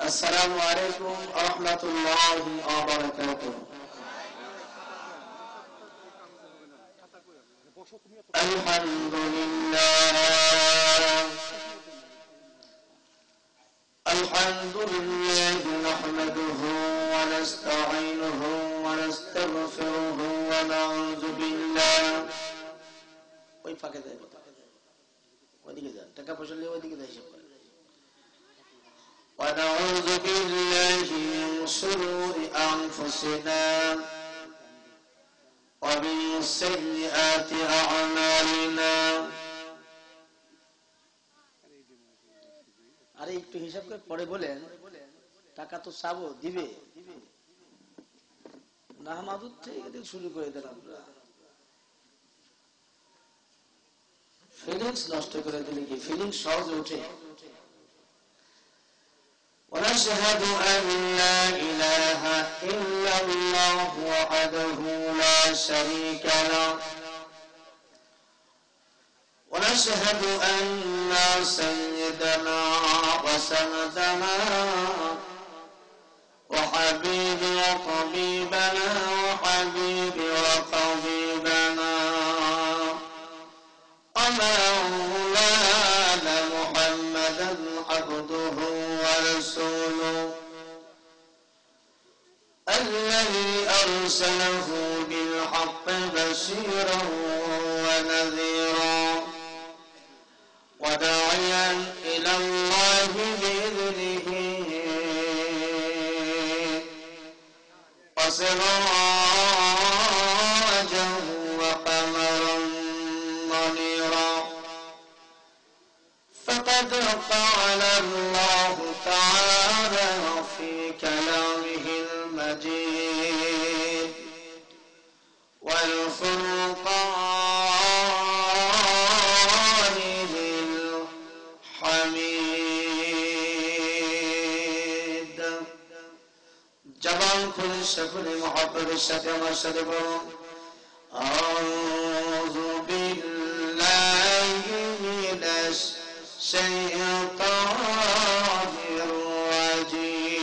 السلام عليكم ورحمة الله وبركاته. الحمد لله نحمده ونستعينه ونستغفره ونعوذ بالله ওই ফাঁকে দেয় ওইদিকে যান টাকা পয়সা নিয়ে ওইদিকে দেয় হিসাব করে ونعوذ بالله من شرور أنفسنا ومن سيئات أعمالنا আরে একটু হিসাব করে পরে বলেন টাকা তো চাবো দিবে না মাদুর থেকে শুরু করে দেন আমরা ফিলিংস নষ্ট করে দিলে কি ফিলিংস সহজে ওঠে ونشهد أن لا إله إلا الله وحده لا شريك له ونشهد أن سيدنا وسندنا وحبيب وطبيبنا وحبيب وطبيبنا ومولانا محمدا عبده ورسوله الذي أرسله بالحق بشيرا ونذيرا وداعيا إلى الله بإذنه وسراجا وقمرا منيرا فقد قال الله تعالى في كلامه المجيد والفرقان الحميد جبان كل شكر محبب الشتم الشتم أعوذ بالله من الشيطان الرجيم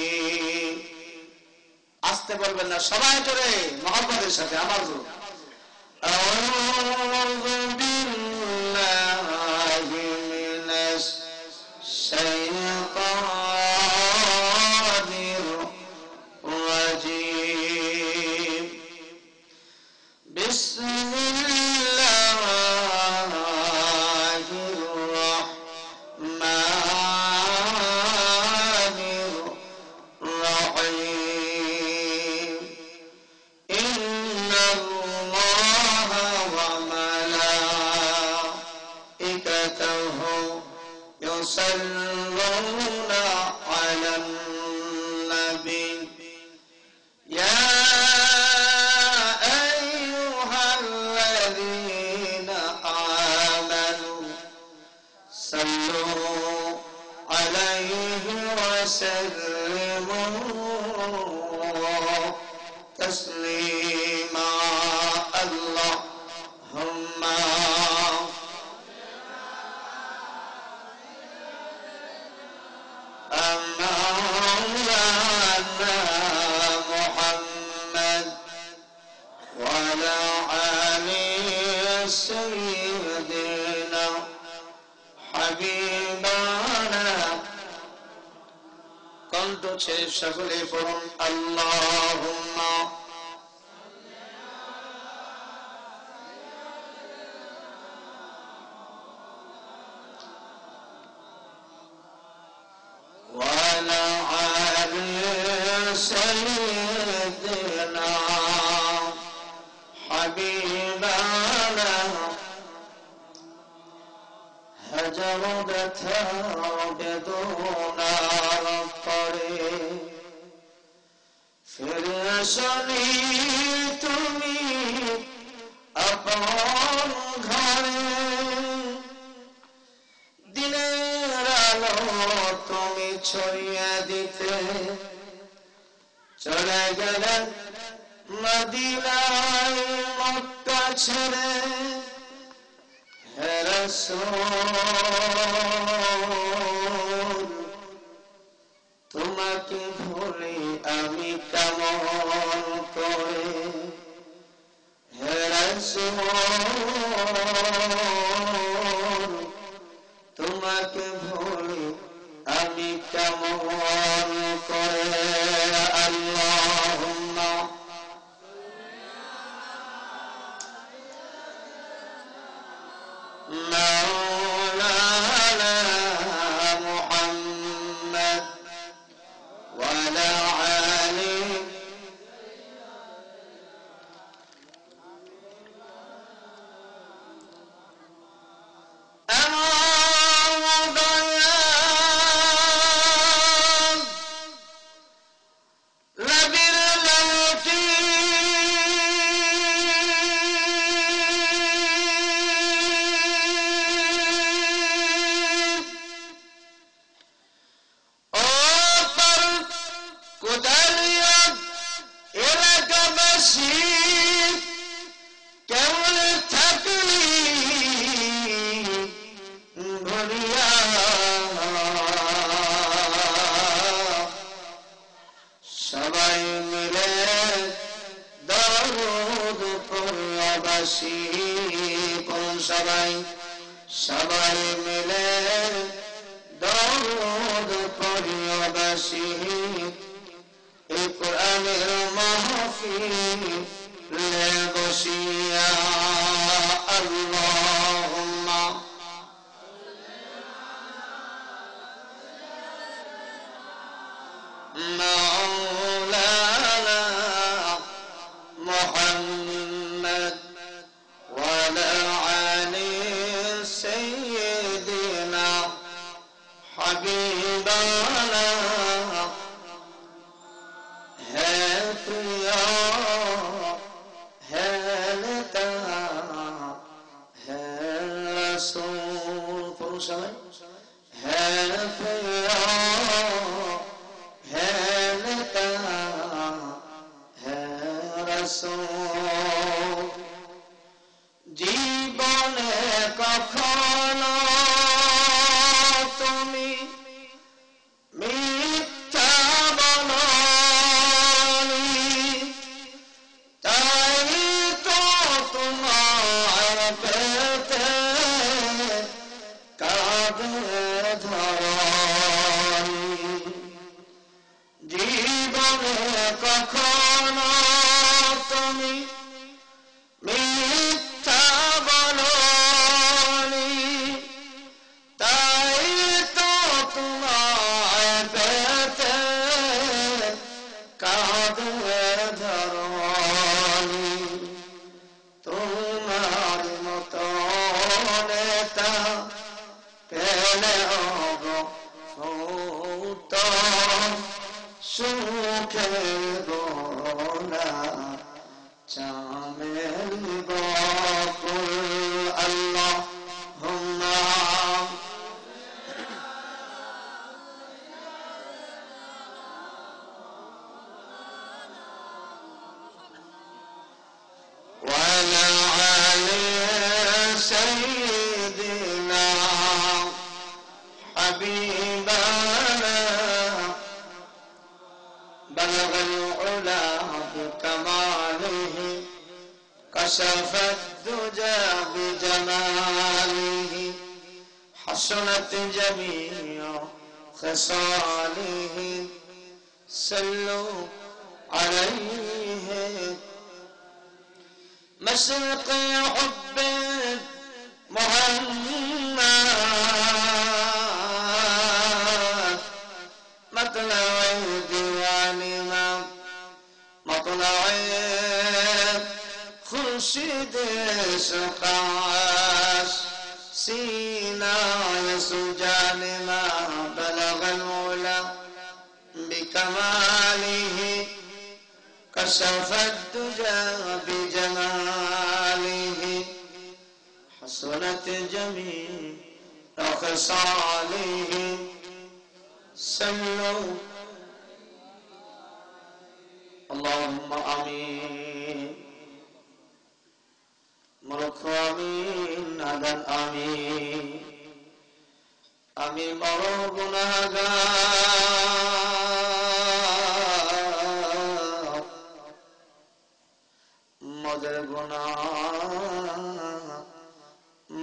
আস্তে বলবেন না সবাই জোরে মহব্বতের সাথে আমার জোর أعوذ بالله من الشيطان الرجيم بسم الله الرحمن الرحيم إن الله وملائكته يصلون على النبي يا أيها الذين آمنوا صلوا عليه وسلموا تسليما اللهم مولانا محمد وعلى آل سيدنا حبيبنا كنت شغل فرم اللهم وعلى آل سيدنا حبيبنا هجرت بدون الطريق فرشني তুমি আপন ঘরে দিনের আলো তুমি ছড়িয়ে দিতে চলে গেলেন মদিনায় মক্কা ছেড়ে হে রাসূল তোমাকে ভুলি আমি কেমন করে হে রাসূল তোমাকে ভুলি আমি কেমন করে আল্লাহুম্মা মাওলানা মুহাম্মদ ওয়া আলা আলি সবাই মিলে দরুদ পড়বাসী পড়ুন সবাই মিলে দরুদ পড়বাসী এই কোরআনের মাহফিলে বসিয়া আল্লাহুম্মা مولانا محمد وعلى آل سيدنا حبيبنا ہے پریا ہے لتا ہے رسول فرشائی ہے پریا জীবনে কখনো তুমি মিথ্যা বলোনি তাই তো তোমার পেতে কাঁদে ধরনি জীবনে কখনো তুমি মিথ্যা বলোনি তাই তো তোমার পেতে কাঁদে ধরনি তোমার মতো নেতা পেলে সুখে গোনা চামেল বকুল আল্লাহুম্মা ওয়া আলা আলি সাইয়্যিদিনা হাবিবানা بلغ العلا بكماله كشف الدجى بجماله حسنت جميع خصاله صلوا عليه مشرق حب محمد مطلع مطلع خورشید سقاش سینا سجان ما بلغ العلا بكماله كشف الدجى بجماله حسنت جميع خصاله صلوا اللهم آمين ملك آمين আদান آمين আমি বড় গুনাহগার আমাদের গুনাহ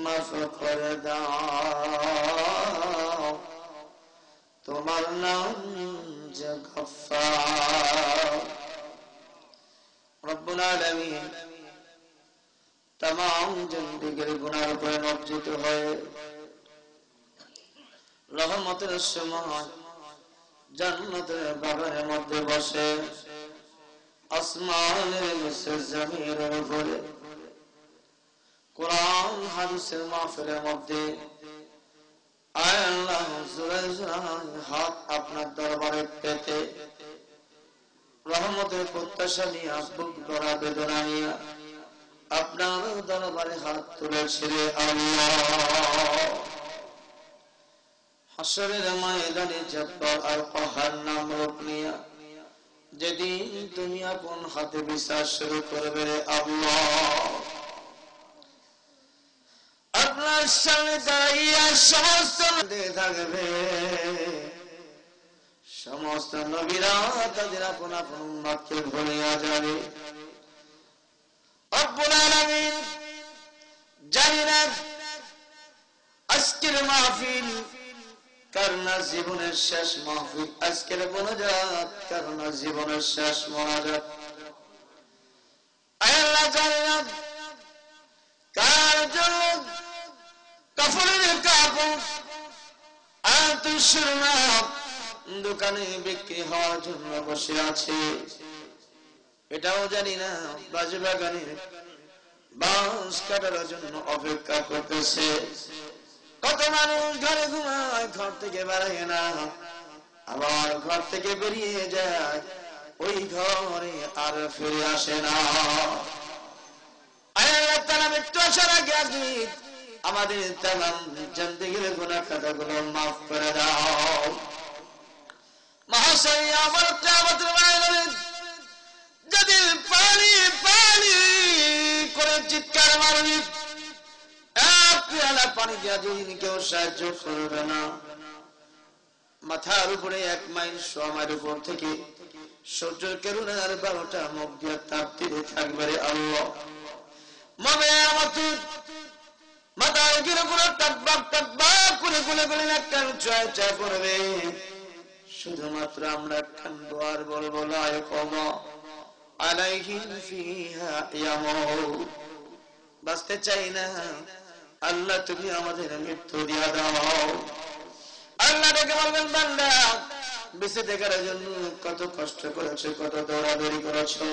মাফ করে দাও। তোমার নাম যে গফফার। রব্বুল আলামিন तमाम জিন্দেগীর গুনার উপরে লজ্জিত হয়ে রহমতের সময় জান্নাতের বাগানের মধ্যে বসে আসমানের নিচে জমিনের উপরে কোরআন হাদিসের মাহফিলের মধ্যে আয় আল্লাহ জোরে জোরে হাত আপনার দরবারে পেতে রহমতের প্রত্যাশা নিয়ে বুক ভরা বেদনা নিয়ে আপনার দরবারে হাত তুলেছিলে আল্লাহ। হাসরের ময়দানে জব্বার আর কাহার নাম রূপ নিয়ে যেদিন তুমি আপন হাতে বিচার শুরু করবে রে আল্লাহ, আপনার সামনে দাঁড়িয়ে সমস্ত থাকবে, সমস্ত নবীরা তাদের আপন আপন উম্মতকে ভুলিয়া যাবে। রব্বুল আলামিন জানি না আজকের মাহফিল কারনা জীবনের শেষ মাহফিল, আজকের মোনাজাত কারনা জীবনের শেষ মোনাজাত। আল্লাহ জানি না কার জন্য কাফনের কাপড় আর সুরমা দোকানে বিক্রি হওয়ার জন্য বসে আছে, এটাও জানি না বাজে বাগানে বাঁশ কাটার জন্য অপেক্ষা করতেছে। কত মানুষ ঘরে ঘুমায়, ঘর থেকে বেরোয় না, আবার ঘর থেকে বেরিয়ে যায়, ওই ঘরে আর ফিরে আসে না। আল্লাহ তাআলা মৃত্যু আসার আগে আগে আমাদের তামাম জিন্দেগীর গুনাহ খাতাগুলো মাফ করে দাও। মহাশয় আমার কিয়ামতের ময়দানে যদি পানি পানি করে চিৎকার মারবি, এক পেয়ালা পানি দিয়া যদি কেউ সাহায্য করবে না, মাথার উপরে 1 মাইল সোয়া মাইল উপর থেকে সূর্যের কিরণের 12টা মুখ দিয়ে তাপ দিতে থাকবে রে আল্লাহ। মনের মতো মাথার উপরে টাকবাক টাকবাক করে গুলে গুলে নাকাল চয় চয় পড়বে। শুধুমাত্র আমরা একখান দোয়ার বলবো লা ইয়াকুমা আলাইহিম ফিহা ইয়ামুত। বাঁচতে চাই না, আল্লাহ তুমি আমাদের মৃত্যু দিয়া দাও। আল্লাহ ডেকে বলবেন বান্দা বেঁচে থাকার জন্য কত কষ্ট করেছো, কত দৌড়াদৌড়ি করেছো,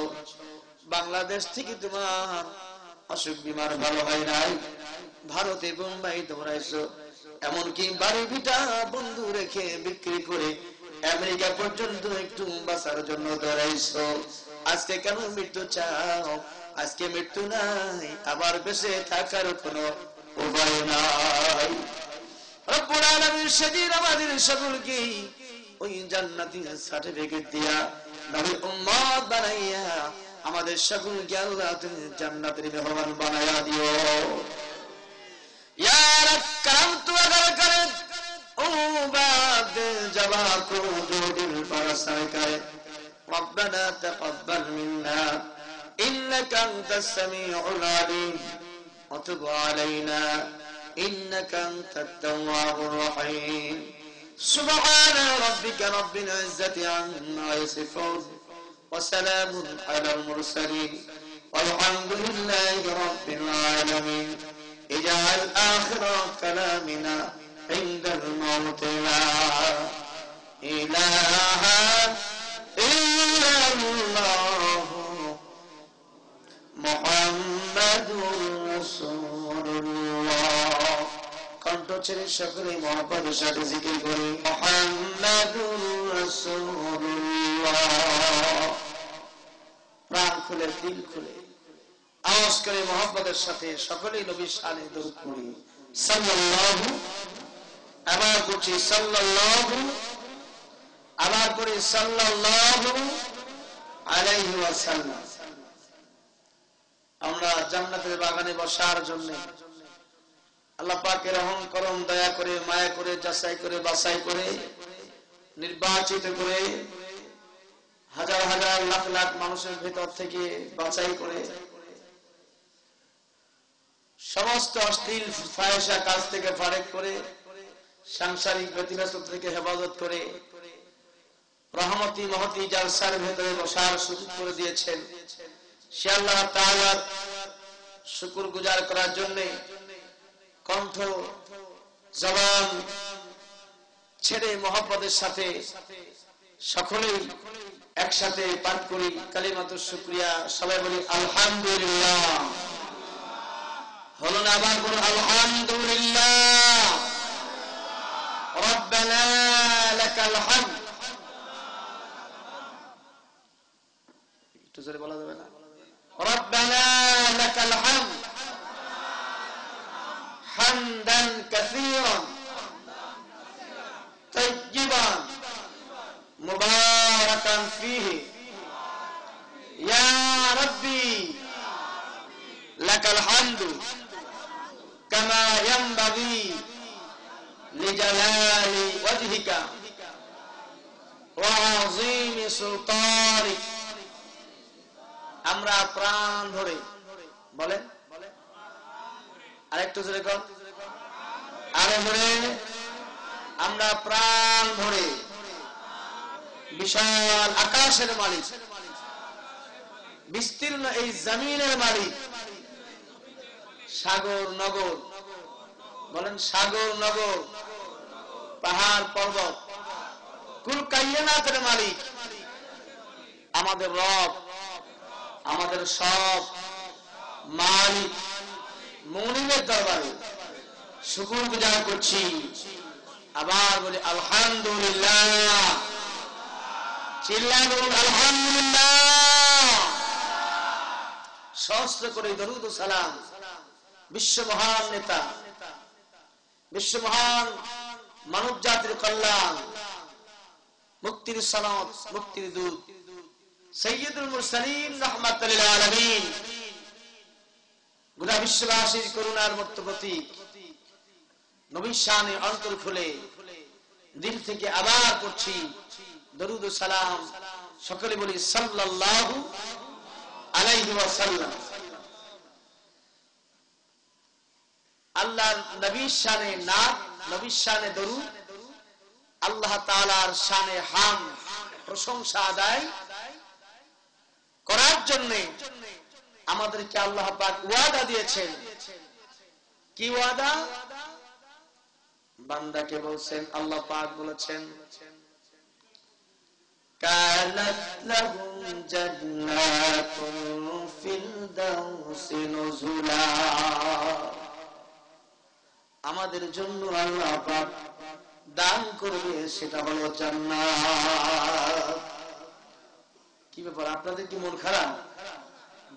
বাংলাদেশ থেকে তোমার অসুখ বিমার ভালো হয় নাই, ভারতে বোম্বাই দৌড়াইছো, এমনকি বাড়ি ভিটা বন্ধু রেখে বিক্রি করে আমেরিকা পর্যন্ত একটু বাঁচার জন্য দৌড়াইছো। আজকে কেন মৃত্যু চাও? আজকে মৃত্যু নাই, আবার বেঁচে থাকার কোনো উপায় নাই। রব্বুল আলামিন সেদিন আমাদের সকলকে ওই জান্নাতের সার্টিফিকেট দিয়া নবীর উম্মত বানাইয়া আমাদের সকলকে আল্লাহ তুমি জান্নাতের মেহমান বানায়া দিও। ইয়া রাকান্ত আগার করে ও বাদ জবা কো দো দিল পারসার করে রব্বানা তাকাব্বাল মিন্না ইন্নাকা আনতাস সামিউল আলিম ওয়া তুব আলাইনা إنك أنت التواب الرحيم سبحان ربك رب العزة عما يصفون وسلام على المرسلين والحمد لله رب العالمين اجعل آخر كلامنا عند الموت لا إله إلا الله محمد رسول الله কণ্ঠ ছেড়ে সকলে মহব্বতের সাথে জিকির করি মুহাম্মাদুর রাসূলুল্লাহ। প্রাণ খুলে দিল খুলে আওয়াজ করে মহব্বতের সাথে সকলেই নবীর শানে দরুদ পড়ি সাল্লাল্লাহু, আবার করছি সাল্লাল্লাহু, আবার করি সাল্লাল্লাহু আলাইহি ওয়াসাল্লাম। আমরা জান্নাতের বাগানে বসার জন্য আল্লাহ পাকের রহম করম দয়া করে মায়া করে যাচাই করে বাছাই করে নির্বাচিত করে হাজার হাজার লাখ লাখ মানুষের ভেতর থেকে বাছাই করে সমস্ত অশ্লীল ফাহিশা কাজ থেকে ফারেক করে, সাংসারিক ব্যতিব্যস্ততা থেকে হেফাজত করে রহমতি মহতি জালসার ভেতরে বসার সুযোগ করে দিয়েছেন। সে আল্লাহ তাআলার শুকর গুজার করার জন্য কণ্ঠ জবান ছেড়ে মহব্বতের সাথে সকলেই একসাথে পাঠ করি কালিমাতুশ শুকরিয়া। সবাই বলি আলহামদুলিল্লাহ। হলো না? আবার বলুন আলহামদুলিল্লাহ। রব্বানা লাকাল হামদ। একটু জোরে বলা যাবে না? রব্বানা লাকাল হামদ হামদান কাসীরান তাইয়িবান মুবারাকান ফীহি ইয়া রাব্বি লাকাল হামদু কামা ইয়ানবাগি লিজালালি ওয়াজহিকা ওয়া আযীমি সুলতানিক। আমরা প্রাণ ভরে বলেন, আরেকটু জোরে কর, আরে ভরে, আমরা প্রাণ ভরে বিশাল আকাশের মালিক, বিস্তীর্ণ এই জমিনের মালিক, সাগর নগর বলেন, সাগর নগর, পাহাড় পর্বত, কুল কায়নাতের মালিক, আমাদের রব, আমাদের সব মালিক মুনিবের দরবারে শুকর গুজার করছি। আবার বলি আলহামদুলিল্লাহ। চিল্লায় বলুন আলহামদুলিল্লাহ। সহস্র করে দরুদ ও সালাম বিশ্ব মহান নেতা, বিশ্ব মহান মানব জাতির কল্যাণ, মুক্তির সনদ, মুক্তির দূত সাইয়্যিদুল মুরসালিন রাহমাতুল লিল আলামিন, গোটা বিশ্ববাসীর করুণার মধ্যবর্তী নবীর শানে অন্তর খুলে দিল থেকে আবার পড়ছি দরুদ ও সালাম। সকলে বলি সাল্লাল্লাহু আলাইহি ওয়াসাল্লাম। আল্লাহর নবীর শানে নাত, নবীর শানে দরুদ, আল্লাহ তাআলার শানে হামদ, প্রশংসা আদায় করার জন্য আমাদেরকে আল্লাহ পাক ওয়াদা দিয়েছেন। কি ওয়াদা? বান্দাকে বলছেন, আল্লাহ পাক বলেছেন কানাত লাহুম জান্নাতুন ফিল দাউসি নুজুলা। আমাদের জন্য আল্লাহ পাক দান করবে, সেটা হলো জান্নাত। কি ব্যাপার, আপনাদের কি মন খারাপ?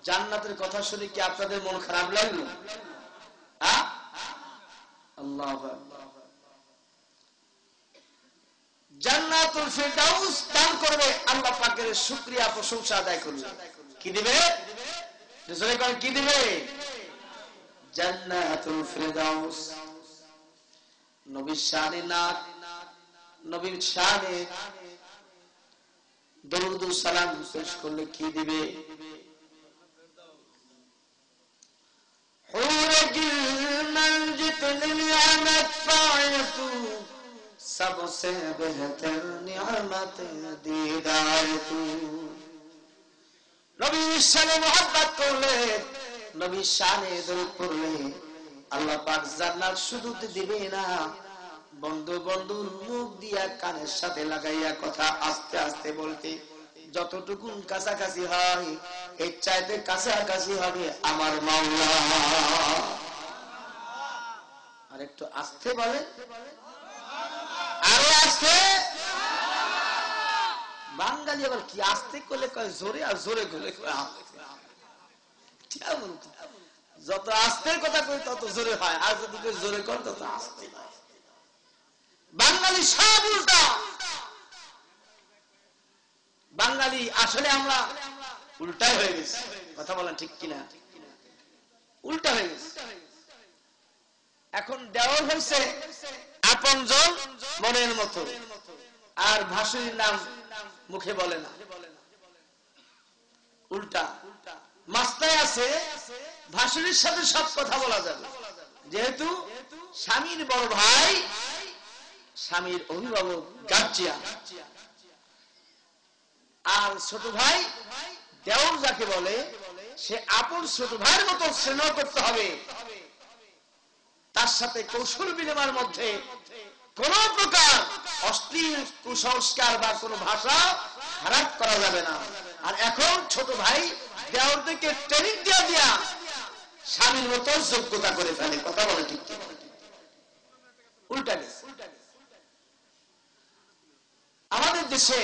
জান্নাতের কথা শুনে কি আপনাদের মন খারাপ লাগলো? আল্লাহ জান্নাতুল ফিরদাউস দান করবে, আল্লাহ পাকের শুকরিয়া প্রশংসা আদায় করবে। কি দিবে? জোরে করে কি দিবে? জান্নাতুল ফিরদাউস। নবীর শানে নাত, নবীর শানে দরুদ ও সালাম পেশ করলে কি দিবে? सबसे बेहतर नियामत दीदार तू। नबीर शाने मोहब्बत करले, नबीर शाने दरूद पढ़ले আল্লাহ পাক জান্নাত শুধু দিবে না, বন্ধু বন্ধুর মুখ দিয়া কানের সাথে লাগাইয়া কথা আস্তে আস্তে বলতে যতটুকু কাছাকাছি হয়, এর চাইতে কাছাকাছি হবে আমার মাওলা। আর একটু আস্তে বলে, আরো আস্তে। বাঙালি আবার কি আস্তে করলে কয় জোরে, আর জোরে করলে যত আস্তে কথা কই তত জোরে হয়, আর যদি জোরে কর তত আস্তে হয়। বাঙালি সব উল্টা। বাঙালি আসলে আমরা উল্টাই হয়ে গেছি, কথা বলেন ঠিক কিনা? উল্টা হয়ে গেছে। এখন দেওয়াল হয়েছে আপনজন মনের মতো, আর ভাসুরির নাম মুখে বলে না। উল্টা মাস্তায় আছে ভাসুরের সাথে সব কথা বলা যাবে, যেহেতু স্বামীর বড় ভাই, স্বামীর অভিভাবক গার্জিয়ান, আর ছোট ভাই দেওর যাকে বলে সে আপন ছোট ভাইয়ের মতো স্নেহ করতে হবে। তার সাথে কৌশল বিনিময়ের মধ্যে কোন প্রকার অশ্লীল কুসংস্কার বা কোন ভাষা খারাপ করা যাবে না। আর এখন ছোট ভাই দেওরদেরকে ট্রেনিং দিয়া স্বামীর মতো যোগ্যতা করে ফেলে। কথা বলে ঠিক উল্টা গেছে। আমাদের দেশে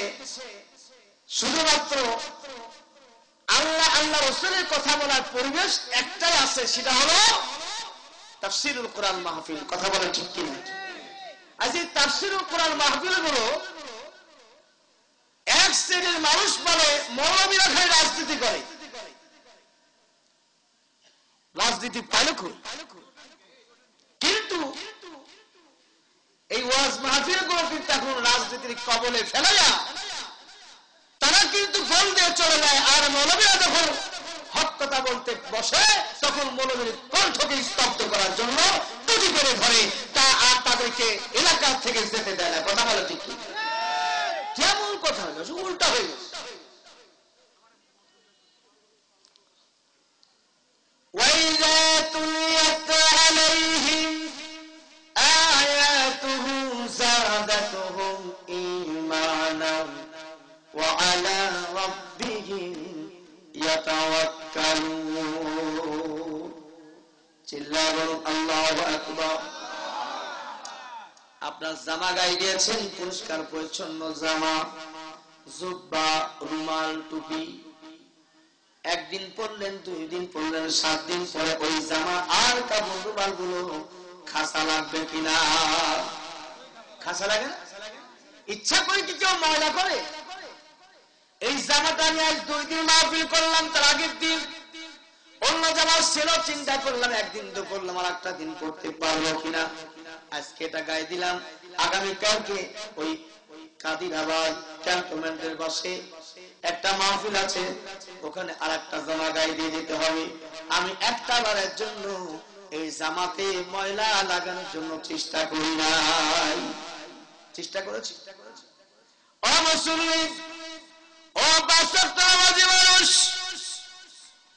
শুধুমাত্র আল্লাহ আল্লাহ রাসূলের কথা বলার পরিবেশ একটাই আছে, সেটা হলো তাফসীরুল কোরআন মাহফিল। কথা বলে ঠিক কিনা? আজ এই তাফসীরুল কোরআন মাহফিল গুলো এক শ্রেণীর মানুষ বলে মৌলবীরা খালি রাজনীতি করে, রাজনীতি পাইলে খুব, কিন্তু এই ওয়াজ মাহফিল গুলো কিন্তু এখন রাজনীতির কবলে ফেলে না। তারা কিন্তু গোল দিয়ে চলে যায়, আর মৌলবীরা যখন হক কথা বলতে বসে তখন মৌলবীর কণ্ঠকে স্তব্ধ করার জন্য টুটি করে ধরে, তা আর তাদেরকে এলাকা থেকে যেতে দেয় না। কথা বলে ঠিক কি? কেমন কথা হয়ে গেছে, উল্টা হয়ে গেছে। وَإِذَا تُلِيَتْ عَلَيْهِمْ آيَاتُهُ زَادَتْهُمْ إِيمَانًا وَعَلَى رَبِّهِمْ يَتَوَكَّلُونَ। চিল্লায় বলুন আল্লাহু আকবার। আপনার জামা গায়ে দিয়েছেন পরিষ্কার পরিচ্ছন্ন জামা, জুব্বা, রুমাল, টুপি, একদিন পরলেন, 2 দিন পরলেন, 7 দিন পরে ওই জামা আর কাপড় রুমাল গুলো খাসা লাগবে কিনা? খাসা লাগে না? ইচ্ছা করে কি কেউ ময়লা করে? এই জামাটা আমি আজ 2 দিন মাহফিল করলাম, তার আগের দিন অন্য জামা ছিল, চিন্তা করলাম একদিন তো করলাম, আর একটা দিন করতে পারবো কিনা। আজকে এটা গায়ে দিলাম, আগামীকালকে ওই কাদিরাবাদ ক্যান্টনমেন্টের পাশে একটা মাহফিল আছে, ওখানে আর একটা জামা গায়ে দিয়ে দিতে হবে। আমি একটা বারের জন্য এই জামাতে ময়লা লাগানোর জন্য চেষ্টা করি নাই। চেষ্টা করেছি? ও মুসলিম, ও বাস্তবতাবাদী মানুষ,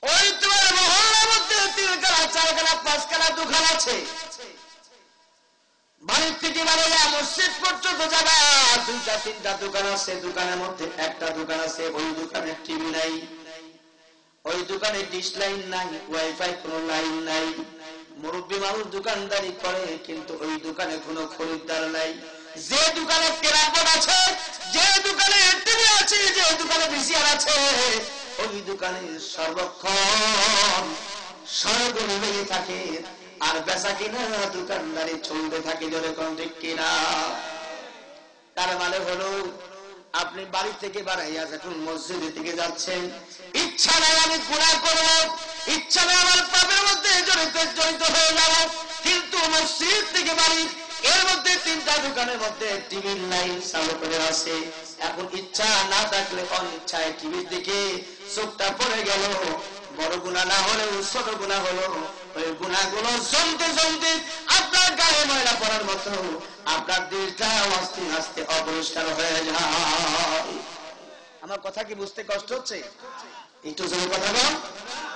ওই তোমার মহল্লার মধ্যে 3খানা 4খানা 5খানা দোকান আছে, বাড়ির থেকে বাড়িয়া মসজিদ পর্যন্ত যাবা 2টা 3টা দোকান আছে, দোকানের মধ্যে একটা দোকান আছে ওই দোকানে টিভি নাই, ওই দোকানে ডিশ লাইন নাই, ওয়াইফাই কোনো লাইন নাই। মুরব্বী মানুষ দোকানদারি করে, কিন্তু ওই দোকানে কোনো খরিদ্দার নাই। যে দোকানে কেরামবোর্ড আছে, যে দোকানে টিভি আছে, যে দোকানে ভিসিআর আছে, ওই দোকানে সর্বক্ষণ সরগরম লেগে থাকে, আর বেচা কিনা দোকানদারি চলতে থাকে। জোরে কোন ঠিক কিনা? তার মানে হলো আপনি বাড়ি থেকে বাড়াইয়া যখন মসজিদের দিকে যাচ্ছেন, ইচ্ছা নাই আমি গুনাহ করব, ইচ্ছা নাই আমার পাপের মধ্যে জড়িত হয়ে যাব, কিন্তু মসজিদ থেকে বাড়ি এর মধ্যে 3টা দোকানের মধ্যে টিভির লাইন চালু করে আছে। এখন ইচ্ছা না থাকলে অনিচ্ছায় টিভির দিকে চোখটা পড়ে গেল, বড় গুনাহ না হলেও ছোট গুনাহ হলো, ওই গুনাহগুলো জমতে জমতে আপনার গায়ে ময়লা পড়ার মতো আপনার দিলটা আস্তে আস্তে অপরিষ্কার হয়ে যায়। আমার কথা কি বুঝতে কষ্ট হচ্ছে? একটু জোরে কথা বল।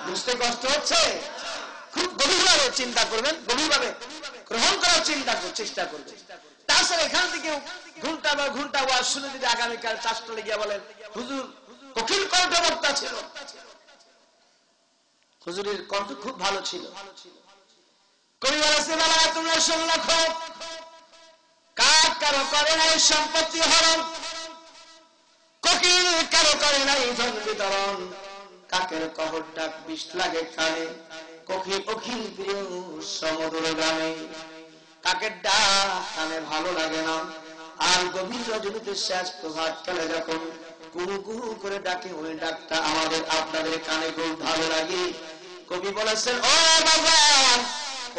বুঝতে কষ্ট হচ্ছে? খুব গভীরভাবে চিন্তা করবেন, গভীরভাবে গ্রহণ করার চেষ্টা করবেন। তাছাড়া এখান থেকে ঘন্টা ওয়াজ শুনে যদি আগামীকাল 4টা গিয়ে বলেন হুজুর কঠিন কণ্ঠবক্তা ছিল, হুজুরের কণ্ঠ খুব ভালো ছিল, কবি বলেছে বাবা তোমরা শুনে রাখো, কার কারো করে নাই সম্পত্তি হরণ, কোকিল কারো করে নাই ধন বিতরণ, কাকের কহর ডাক বিষ লাগে কানে, কোকিল অখিল প্রিয় সমুদ্র গানে। কাকের ডাক কানে ভালো লাগে না, আর গভীর রজনীতে শেষ প্রভাত কালে যখন কুহু কুহু করে ডাকে, ওই ডাকটা আমাদের আপনাদের কানে খুব ভালো লাগে। কবি বলেছেন ও বাবা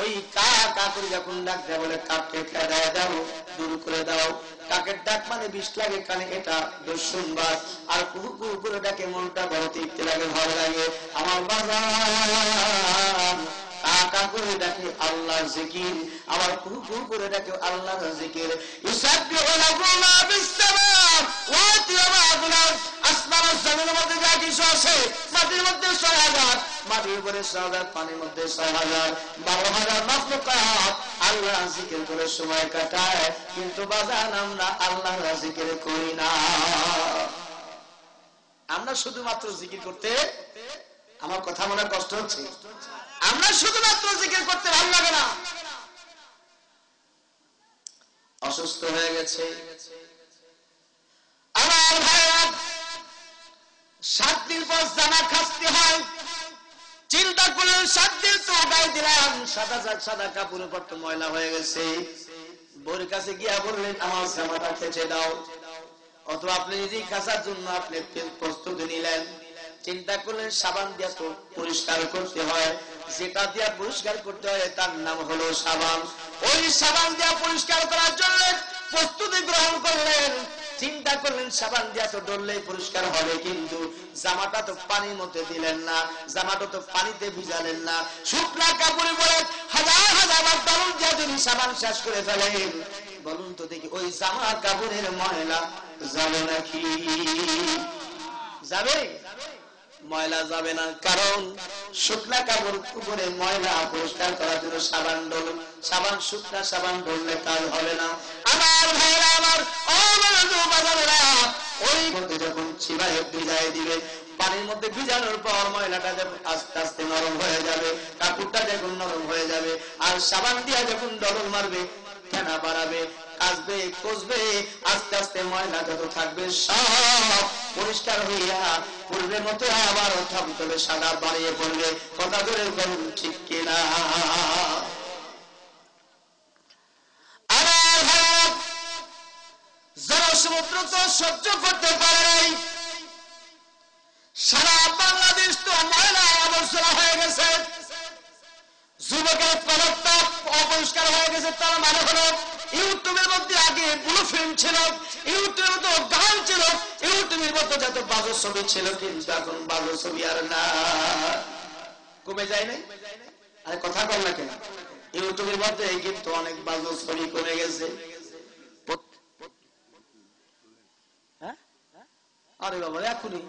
ওই কা কা করে যখন ডাক দেয় বলে কাককে খেদায় দাও, দূর করে দাও। কাকের ডাক মানে বিষ লাগে কানে, এটা দুঃসংবাদ। আর কুহু কুহু করে ডাকে মনটা বড় তৃপ্তি লাগে, ভালো লাগে। আমার বাজার কাকা করে ডাকে আল্লাহর জিকির, আবার কুহু কুহু করে ডাকে আল্লাহর জিকির। ইউসাব্বিহু লাহু মা ফিস সামাওয়াতি ওয়া মা ফিল আরদ। আসমান ও জমিনের মধ্যে যা কিছু আছে, মাটির মধ্যে ৬০০০, মাটির উপরে ৬০০০, পানির মধ্যে ৬০০০, ১২,০০০ মাখলুকাত আল্লাহর জিকির করে সময় কাটায়। কিন্তু বাজান আমরা আল্লাহর জিকির করি না। আমরা শুধুমাত্র জিকির করতে, আমার কথা মনে কষ্ট হচ্ছে, আমরা শুধুমাত্র জিকির করতে ভালো লাগে না। অসুস্থ হয়ে গেছে আমার ভাইরা, 7 দিন পর জানা খাসতে হয়। চিন্তা করলেন 7 দিন তো গায়ে দিলাম, সাদা কাপড়ের পর তো ময়লা হয়ে গেছে। বউর কাছে গিয়া বললেন আমার জামাটা খেচে দাও। অথবা আপনি নিজেই খাসার জন্য আপনি প্রস্তুতি নিলেন। চিন্তা করলেন সাবান দিয়া তো পরিষ্কার করতে হয়, যেটা দিয়া পরিষ্কার করতে হয় তার নাম হলো সাবান। ওই সাবান দিয়া পরিষ্কার করার জন্য প্রস্তুতি গ্রহণ করলেন। চিন্তা করলেন সাবান দিয়া তো ডললেই পরিষ্কার হবে, কিন্তু জামাটা তো পানির মধ্যে দিলেন না, জামাটা তো পানিতে ভিজালেন না। শুকনা কাপড়ে বলে হাজার হাজার ডলন দিয়া যদি সাবান শেষ করে ফেলেন, বলুন তো দেখি ওই জামা কাপড়ের ময়লা যাবে নাকি? যাবে? ময়লা যাবে না, কারণ শুকনা কাপড় উপরে ময়লা পরিষ্কার করার জন্য সাবান ডলুন। সাবান শুকনা সাবান ডললে কাজ হবে না। আমার ভাইরা আমার, ওই মধ্যে যখন চিবায় ভিজায় দিবে, পানির মধ্যে ভিজানোর পর ময়লাটা যখন আস্তে আস্তে নরম হয়ে যাবে, কাপড়টা যখন নরম হয়ে যাবে, আর সাবান দিয়া যখন ডলন মারবে, ফেনা বাড়াবে, আসবে, কষবে, আস্তে আস্তে ময়লা যত থাকবে সব পরিষ্কার হইয়া পূর্বের মতো আবার থমথমে সাদা বাড়িয়ে পড়বে। কথা ধরে বলুন ঠিক কিনা? যারা সমুদ্র তো সহ্য করতে পারে নাই, সারা বাংলাদেশ তো ময়লা আবর্জনা হয়ে গেছে, যুবকের কলকটা অপরিষ্কার হয়ে গেছে। তার মানে হলো ইউটিউবের মধ্যে আগে ব্লু ফিল্ম ছিল, ইউটিউবের মতো গান ছিল, ইউটিউবের মতো যত বাজে ছবি ছিল, কিন্তু এখন বাজে ছবি আর না, কমে যায় নাই। আরে কথা বল না কেন? ইউটিউবের মধ্যে কিন্তু অনেক বাজে ছবি কমে গেছে। আরে বাবা এখনই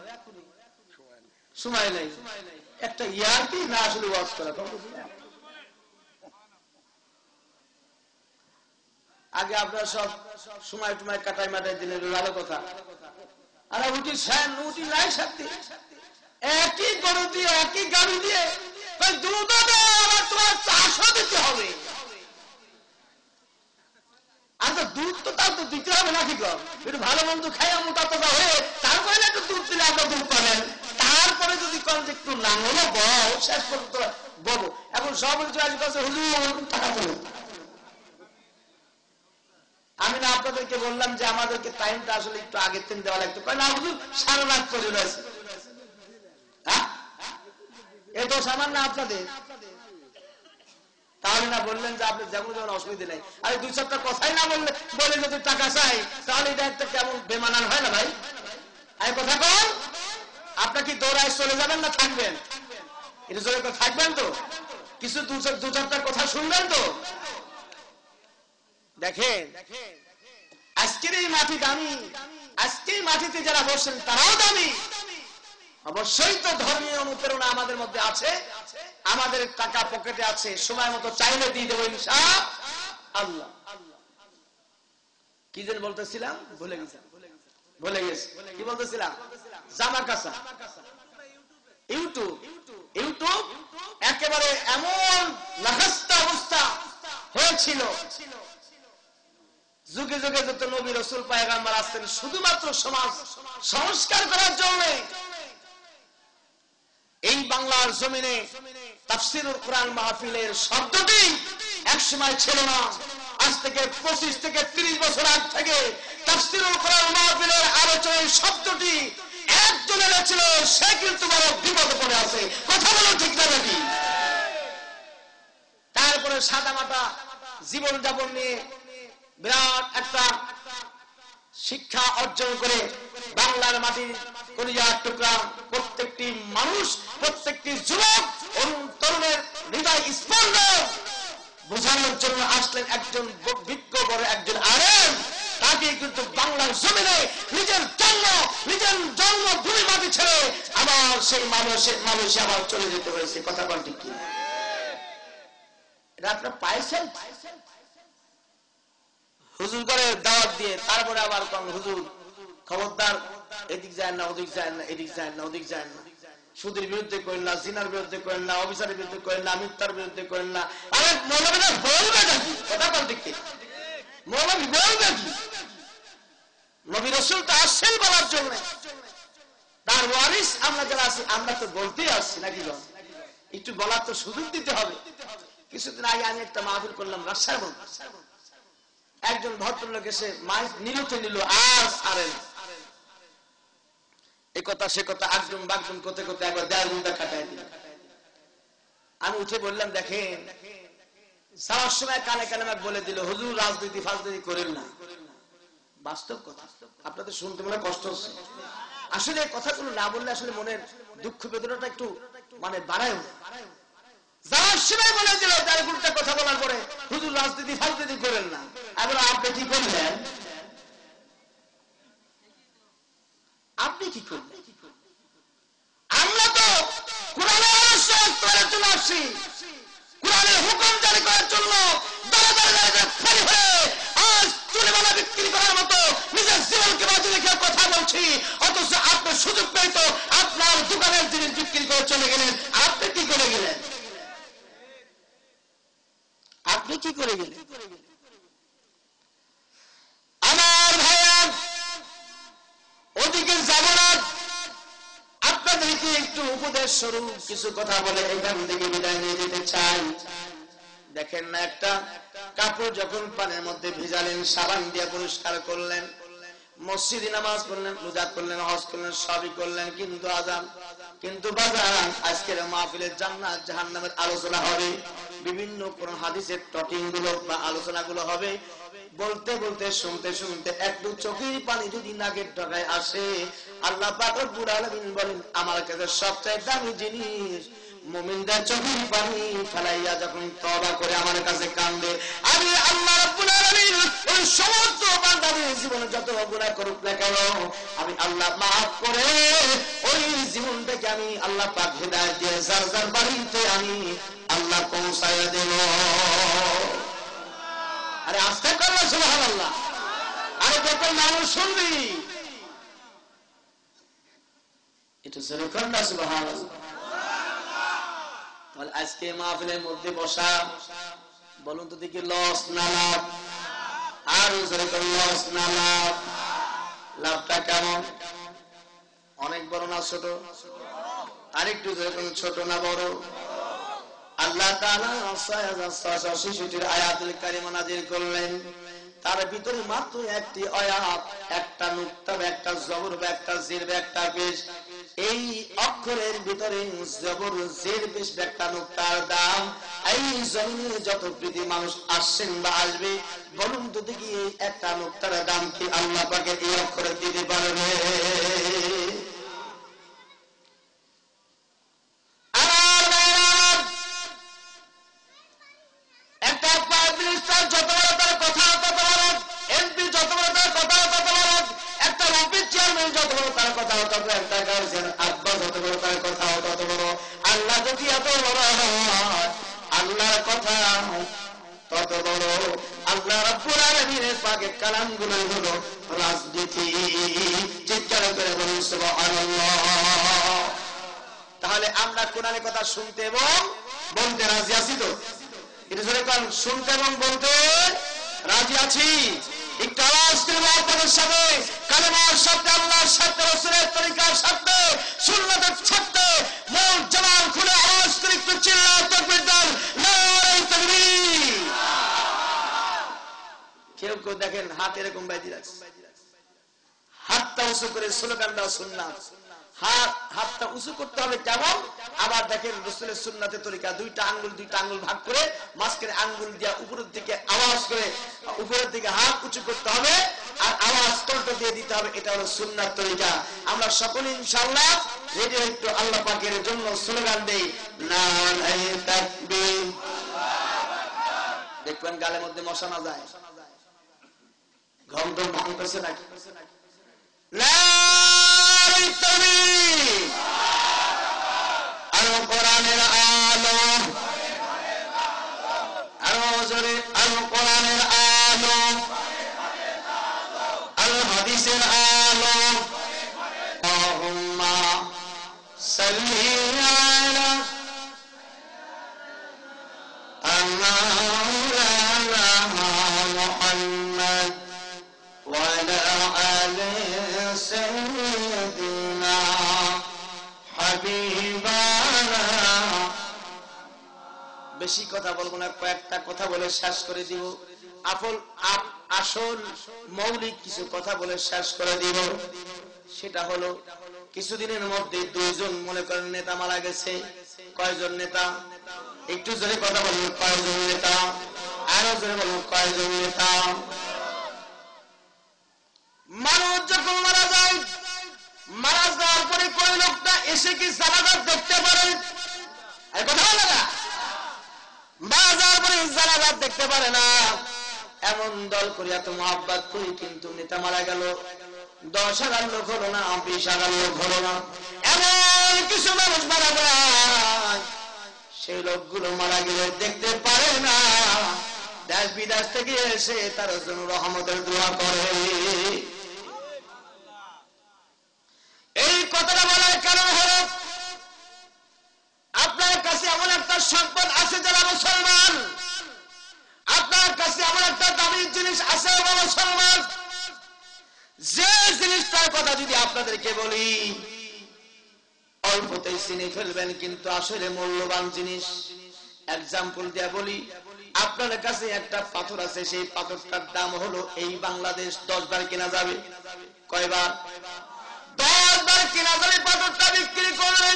সময় নেই, একটা ইয়ারটি না আসলে ওয়াজ করা। আগে আপনারা সব সময় টুমায় কাটাই মাটাই দিলেন, ভালো কথা। আর উঠি ফ্যান উঠি লাই সাথে একই গরু দিয়ে একই গাড়ি দিয়ে দুধ আবার তোমার 400 দিতে হবে। আচ্ছা দুধ তো তার তো দিতে হবে নাকি গো? একটু ভালো মন্দ খাইয়া মোটা তোটা হয়ে তারপরে একটু দুধ দিলে আপনার দুধ পাবেন। তারপরে যদি করেন যে একটু না হলো বল, শেষ পর্যন্ত বলবো। এখন সব কাছে হুজুর টাকা দেবো। আমি না আপনাদেরকে বললাম যে আমাদেরকে টাইমটা আসলে একটু আগের দিন দেওয়া লাগতো, না হুজুর 7:30 চলে রয়েছে। হ্যাঁ এ তো সামান্য আপনাদের, তাহলে না বললেন যে আপনি যেমন যেমন অসুবিধা নেই। আর 2-4টা কথাই না বললে বলে যদি টাকা চাই, তাহলে এটা একটা কেমন বেমানান হয় না ভাই? আর কথা কন, আপনার কি দৌড়ায় চলে যাবেন না থাকবেন? এটা জোরে থাকবেন তো, কিছু 2-4টা কথা শুনবেন তো। দেখেন আজকের এই মাটি দামি, আজকের মাটিতে যারা বসেন তারাও দামি। অবশ্যই তো ধর্মীয় অনুপ্রেরণা আমাদের মধ্যে আছে, আমাদের টাকা পকেটে আছে, সময় মতো চাইলে দিয়ে দেবো ইনশাআল্লাহ। কি যেন বলতেছিলাম ভুলে গেছি, কি বলতেছিলাম? জামা কাঁচা ইউটিউব একেবারে এমন নাহাস্তা অবস্থা হয়েছিল, যুগে যুগে যত নবী রাসূল পয়গম্বর আসছেন শুধুমাত্র সমাজ সংস্কার করার জন্য। এই বাংলার জমিনে তাফসীরুল কোরআন মাহফিলের শব্দটি একসময় ছিল না। আজ থেকে 25 থেকে 30 বছর আগ থেকে তাফসীরুল কোরআন মাহফিলের আলোচনার শব্দটি একজনের ছিল, সে কিন্তু বড় বিপদে পড়ে আছে। কথা বলো ঠিক না নাকি? তারপর তারপরে সাদামাটা জীবন যাপন নিয়ে বিরাট একটা শিক্ষা অর্জন করে বাংলার মাটির কলিজার টুকরা প্রত্যেকটি মানুষ, প্রত্যেকটি যুবক তরুণের হৃদয় স্পন্দন বোঝানোর জন্য আসলেন একজন বিজ্ঞ বড় একজন আলেম। তাকে কিন্তু বাংলার জমিনে নিজের জন্মভূমি মাটি ছেড়ে আবার সেই মানুষে আবার চলে যেতে হয়েছে। কথা বল ঠিক কি? এটা আপনার পাইছেন? হুজুর করে দাওয়াত দিয়ে তারপরে আবার হুজুর খবরদার, এদিক যায় না, ওদিক যায় না, এদিক যায় না, ওদিক যায় না, সুদের বিরুদ্ধে করেন না, জিনার বিরুদ্ধে করেন না, অবিচারের বিরুদ্ধে করেন না, মিথ্যার বিরুদ্ধে করেন না। আরে মৌলবীরা বলবে নাকি? কথা বল ঠিক কি? মৌলবী বলবে কি? নবী রাসূল তো আসছেন বলার জন্য, তার ওয়ারিস আমরা যারা আছি আমরা তো বলতেই আসছি নাকি? একটু বলার তো সুযোগ দিতে হবে। কিছুদিন আগে আমি একটা মাহফিল করলাম রাজশাহীর মধ্যে। একজন ভদ্রলোক এসে মাইক নিলুতে নিল, আর ছাড়ে না। এই কথা সে কথা আগডুম বাগডুম করতে করতে একবার 1.5 ঘন্টা কাটাই দিল। আমি উঠে বললাম, দেখেন যাওয়ার সময় কানে কানে আমাকে বলে দিল, হুজুর রাজনীতি ফাজনীতি করেন না। বাস্তব কথা, আপনাদের শুনতে মনে কষ্ট হচ্ছে। আসলে এই কথাগুলো না বললে আসলে মনের দুঃখ বেদনাটা একটু বাড়ায়। যাওয়ার সময় বলে দিল, তার উল্টা কথা বলার পরে, হুজুর রাজনীতি ফাজনীতি করেন না। এবার আপনি কি করলেন? আপনি কি করলেন? আমরা তো কোরআনের আদেশ করে চলে আসছি, কোরআনের হুকুম জারি করার জন্য দলে দলে ফেরি হয়ে আজ চুলেমালা বিক্রি করার মতো নিজের জীবনকে বাজি রেখে কথা বলছি। অথচ আপনার সুযোগ পেয়ে তো আপনার দোকানের জিনিস বিক্রি করে চলে গেলেন। আপনি কি করে গেলেন? আপনি কি করে গেলেন? আমার ভাইয়া, ওদিকে যাব না, আপনাদেরকে একটু উপদেশ স্বরূপ কিছু কথা বলে এখান থেকে বিদায় নিয়ে যেতে চাই। দেখেন না, একটা কাপড় যখন পানির মধ্যে ভিজালেন, সাবান দিয়ে পরিষ্কার করলেন, মসজিদে নামাজ পড়লেন, রোজা করলেন, হজ করলেন, সবই করলেন, কিন্তু বাজার আজকের মাহফিলের জান্নাত জাহান্নামের আলোচনা হবে। বিভিন্ন কোরআন হাদিসের টপিক গুলো বা আলোচনা গুলো হবে। বলতে বলতে শুনতে শুনতে একটু চোখের পানি যদি নাকের ডগায় আসে, আল্লাহ পাক রব্বুল আলামিন বলেন, আমার কাছে সবচেয়ে দামি জিনিস মুমিনদের চোখের পানি ফেলাইয়া যখন তওবা করে আমার কাছে কান্দে, আমি আল্লাহ রাব্বুল আলামিন ওই সমস্ত বান্দাদের জীবনে যত গুনাহ করুক না কেন, আমি আল্লাহ মাফ করে ওই জীবনটাকে আমি আল্লাহ পাক হিদায়াত দিয়ে যার যার বাড়িতে আমি আল্লাহ পৌঁছায়া দেব। আরে আস্তে করো সুবহানাল্লাহ। আরে যত মানুষ শুনবি এটা জোরে কর না সুবহানাল্লাহ। তাহলে আজকে মাহফিলের মধ্যে বসা, বলুন তো দেখি লস না লাভ? আর জোরে কর, লস না লাভ? লাভটা কেমন? অনেক বড় না ছোট? আরেকটু জোরে কর, ছোট না বড়? আল্লাহ তাআলা ৬৬টি আয়াতুল কারিমা নাযিল করলেন, তার ভিতরে মাত্র একটি আয়াত, একটা নুক্তা, একটা জবর, একটা জির, একটা পেশ। এই অক্ষরের ভিতরে জবর, জির, পেশ, একটা নুক্তার দাম এই জমিনে যত পৃথিবী মানুষ আসছেন বা আসবে, বলুন তো দেখি এই একটা নুক্তার দাম কি আল্লাহ পাকের এই অক্ষরে দিতে পারবে? আল্লাহ যদি এত বড় হয়, আল্লাহর কথা তত বড়। আল্লাহ রাব্বুল আলামিনের পাকের কালামগুলো হলো রাজনীতি। চিৎকার করে বলুন সুবহানাল্লাহ। তাহলে আমরা কোরআনের কথা শুনতে এবং বলতে রাজি আছি তো? এটা জোরে কোন, শুনতে এবং বলতে রাজি আছি? একটু আওয়াজ করে আপনাদের সাথে কালেমার সাথে, আল্লাহর সাথে, রাসূলের তরিকার সাথে, সুন্নাতের সাথে মন জবান খুলে আওয়াজ করে একটু চিল্লাও তাকবীর দাও, নারে তাকবীর। কেউ কেউ দেখেন হাত এরকম বাইদি রাখছে, হাতটা উঁচু করে স্লোগান দাও সুন্নাত, হাতটা উঁচু করতে হবে কেমন? আবার দেখেন রাসূলের সুন্নাতে তরিকা, দুইটা আঙ্গুল ভাগ করে মাঝখানে আঙ্গুল দিয়ে উপরের দিকে আওয়াজ করে উপরের দিকে হাত উঁচু করতে হবে আর আওয়াজ কণ্ঠ দিয়ে দিতে হবে। এটা হলো সুন্নাত তরিকা। আমরা সকলে ইনশাআল্লাহ রেডি একটু আল্লাহ পাকের জন্য স্লোগান দেই, নারায়ে তাকবীর। দেখবেন গালের মধ্যে মশা না যায়, ঘম ঘম ভাঙতেছে নাকি? নারায়ে তাকবীর। আল কোরআনের আলো, আরো জোরে আল কোরআনের আলো, আল হাদিসের আলো। আল্লাহুম্মা সাল্লি আলা মুহাম্মাদ ওয়া আলা আলি সাইয়্যিদিনা হাবিবানা। বেশি কথা বলবো না, কয়েকটা কথা বলে শেষ করে দিব। আসল মৌলিক কিছু কথা বলে শেষ করে দিব। সেটা হলো কিছুদিনের মধ্যে দুইজন মনে করেন নেতা মারা গেছে। কয়জন নেতা? একটু জোরে কথা বলুন, কয়জন নেতা? আরো জোরে বলুন, কয়জন নেতা? মানুষ যখন মারা যায়, মারা যাওয়ার পরে কোন লোকটা এসে কি জানাজা দেখতে পারে? কথা বলে না, মারা যাওয়ার পরে জানাজা দেখতে পারে না। এমন দল করি, এত মহব্বত করি, কিন্তু নেতা মারা গেল, 10,000 লোক হলো না, 20,000 লোক হলো না, এমন কিছু মানুষ মারা যায়, সেই লোকগুলো মারা গেলে দেখতে পারে না। দেশ বিদেশ থেকে এসে তার জন্য রহমতের দোয়া করে। এই কথাটা বলার কারণ হলো আপনার কাছে এমন একটা সম্পদ আছে যারা মুসলমান, আপনার কাছে এমন একটা দামি জিনিস আছে মুসলমান, যে জিনিসটার কথা যদি আপনাদেরকে বলি অল্পতেই চিনে ফেলবেন, কিন্তু আসলে মূল্যবান জিনিস। এক্সাম্পল দিয়ে বলি, আপনার কাছে একটা পাথর আছে, সেই পাথরটার দাম হলো এই বাংলাদেশ 10 বার কেনা যাবে। কয়বার? 10 বার কেনা যাবে। পাথরটা বিক্রি করলে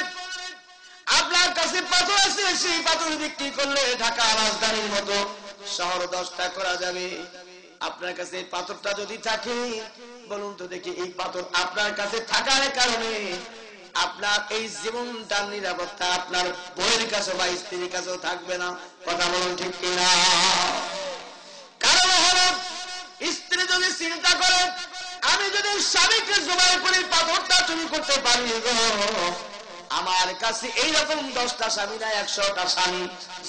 আপনার কাছে পাথর আছে, সেই পাথর বিক্রি করলে ঢাকা রাজধানীর মতো শহর 10টা করা যাবে। আপনার কাছে এই পাথরটা যদি থাকে, বলুন তো দেখি, এই পাথর আপনার কাছে থাকার কারণে আপনার এই জীবনটার নিরাপত্তা আপনার বউয়ের কাছে বা স্ত্রীর কাছেও থাকবে না। কথা বলুন ঠিক কিনা? কারণ হলো স্ত্রী যদি চিন্তা করে, আমি যদি স্বামীকে জবাই করে পাথরটা চুরি করতে পারি গো, আমার কাছে এইরকম 10টা স্বামী না 100টা স্বামী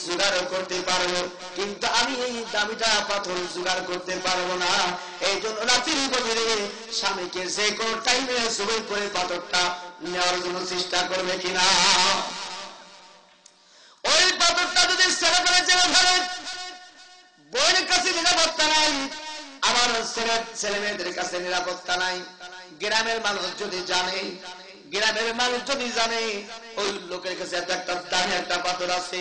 জোগাড় করতে পারবো, কিন্তু আমি এই দামিটা পাথর জোগাড় করতে পারবো না। এই জন্য রাত্রির গভীরে স্বামীকে যে কোনো টাইমে জবাই করে পাথরটা নেওয়ার জন্য চেষ্টা করবে কিনা? ওই পাথরটা যদি ছেড়ে ফেলে জেলে ফেলে, বউয়ের কাছে নিরাপত্তা নাই, আমার ছেলে মেয়েদের কাছে নিরাপত্তা নাই। গ্রামের মানুষ যদি জানে, ওই লোকের কাছে একটা দামি একটা পাথর আছে,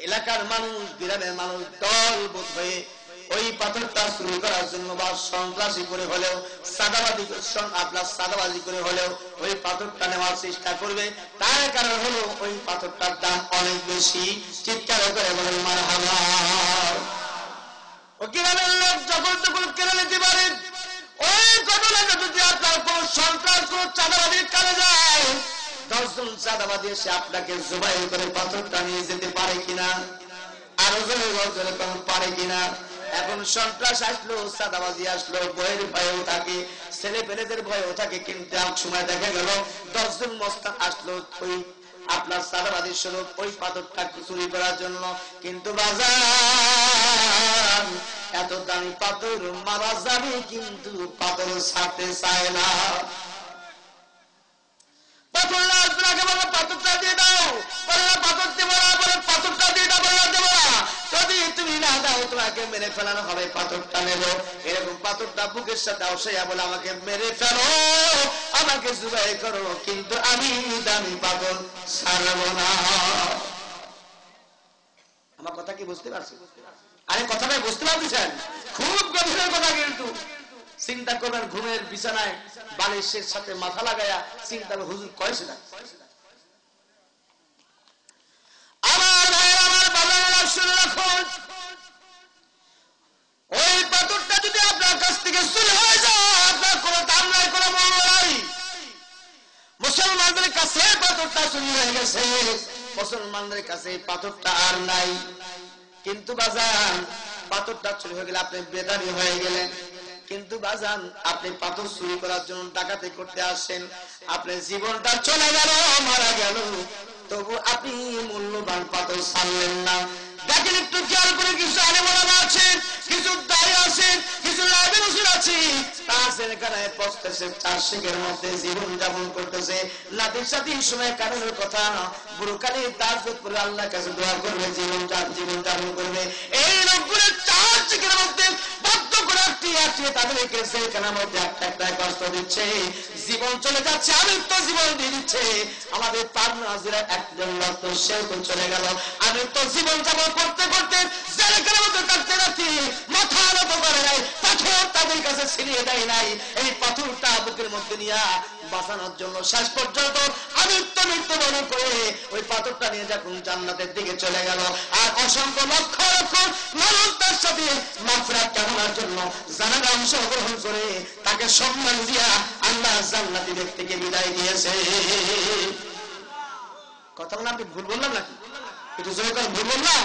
এলাকার মানুষ, গ্রামের মানুষ দলবদ্ধ হয়ে ওই পাথরটা শুরু করার জন্য বা সন্ত্রাসী করে হলেও সাদাবাজি করে হলেও ওই পাথরটা নেওয়ার চেষ্টা করবে। তার কারণ হলো ওই পাথরটার দাম অনেক বেশি। চিৎকার করে বলেন মারহাবা। ও গ্রামের লোক যখন তখন কেড়ে নিতে পারে। ওই ঘটনাটা যদি আপনার কোন সন্ত্রাস, কোন চাঁদাবাদীর কানে যায়, 10 জন চাঁদাবাদী এসে আপনাকে জবাই করে পাথরটা নিয়ে যেতে পারে কিনা? আরো জোরে পারে কিনা? এখন সন্ত্রাস আসলো, চাঁদাবাজি আসলো, বইয়ের ভয়ও থাকে, ছেলে পেলেদের ভয়ও থাকে, কিন্তু এক সময় দেখা গেল 10 জন মস্তান আসলো ওই আপনার চাঁদাবাজির স্বরূপ ওই পাথরটা চুরি করার জন্য। কিন্তু বাজার এত দামি পাথর মারা যাবে, কিন্তু পাথর ছাড়তে চায় না। পাথর আপনাকে বলো পাথরটা দিয়ে দাও, বলে না পাথর দেবো না, বলে পাথরটা দিয়ে দাও, বলে দেবো না। যদি তুমি না দাও তোমাকে মেরে ফেলানো হবে, পাথরটা নেবো। এরকম পাথরটা বুকের সাথে অসহায় বলে আমাকে মেরে ফেলো, আমাকে জবাই করো, কিন্তু আমি দামি পাথর ছাড়বো না। আমার কথা কি বুঝতে পারছি? আরে কথাটা বুঝতে পারছেন? খুব গভীরের কথা কিন্তু। চিন্তা করবেন ঘুমের বিছানায় বালিশের সাথে মাথা লাগায়া চিন্তা করবেন হুজুর কয়েছে না। আমার ভাই আমার বাবারা শুনে রাখুন, ওই পাথরটা যদি আপনার কাছ থেকে চুরি হয়ে যায়, আপনার কোনো দাম নাই, কোনো মূল্য নাই। মুসলমানদের কাছে পাথরটা চুরি হয়ে গেছে, মুসলমানদের কাছে পাথরটা আর নাই। কিন্তু বাজান পাথরটা চুরি হয়ে গেলে আপনি বেদারি হয়ে গেলেন। কিন্তু বাজান আপনি পাথর চুরি করার জন্য ডাকাতি করতে আসেন, আপনার জীবনটা চলে গেল, মারা গেল, তবু আপনি মূল্যবান পাথর ছাড়লেন না। দেখেন একটু খেয়াল করে, কিছু আলেমওয়ালা আছে, কিছু দায়ী আছে, কিছু লাইবের উসুল আছে, তার সেখানে পৌঁছতেছে, চার শিখের মধ্যে জীবন যাপন করতেছে, নাতির সাথে সময় কারণের কথা বুড়োকালে তার করে আল্লাহর কাছে দোয়া করবে, জীবন যাপন করবে। এই লোকগুলো চার শিখের মধ্যে বদ্ধ করে তাদেরকে সেখানের মধ্যে একটা কষ্ট দিচ্ছে, জীবন চলে যাচ্ছে, আমি তো জীবন দিয়ে দিচ্ছে। আমাদের তার নাজিরা একজন লোক সেও তো চলে গেল, আমি তো জীবন যাপন করতে করতে জেলখানার মধ্যে কাটতে রাখি, মাথা নত করে নাই, পাথর তাদের কাছে ছিনিয়ে দেয় নাই। এই পাথরটা বুকের মধ্যে নিয়ে বাঁচানোর জন্য শেষ পর্যন্ত মৃত্যুবরণ করে ওই পাথরটা নিয়ে যখন জান্নাতের দিকে চলে গেল, আর অসংখ্য লক্ষ লক্ষ মানুষ তার সাথে মাগফিরাত কামনার জন্য জানাজা অংশগ্রহণ করে তাকে সম্মান দিয়া আল্লাহ জান্নাতি ব্যক্তিকে বিদায় দিয়েছে। কথা বলে আপনি ভুল বললাম নাকি? একটু জোরে করে ভুল বললাম?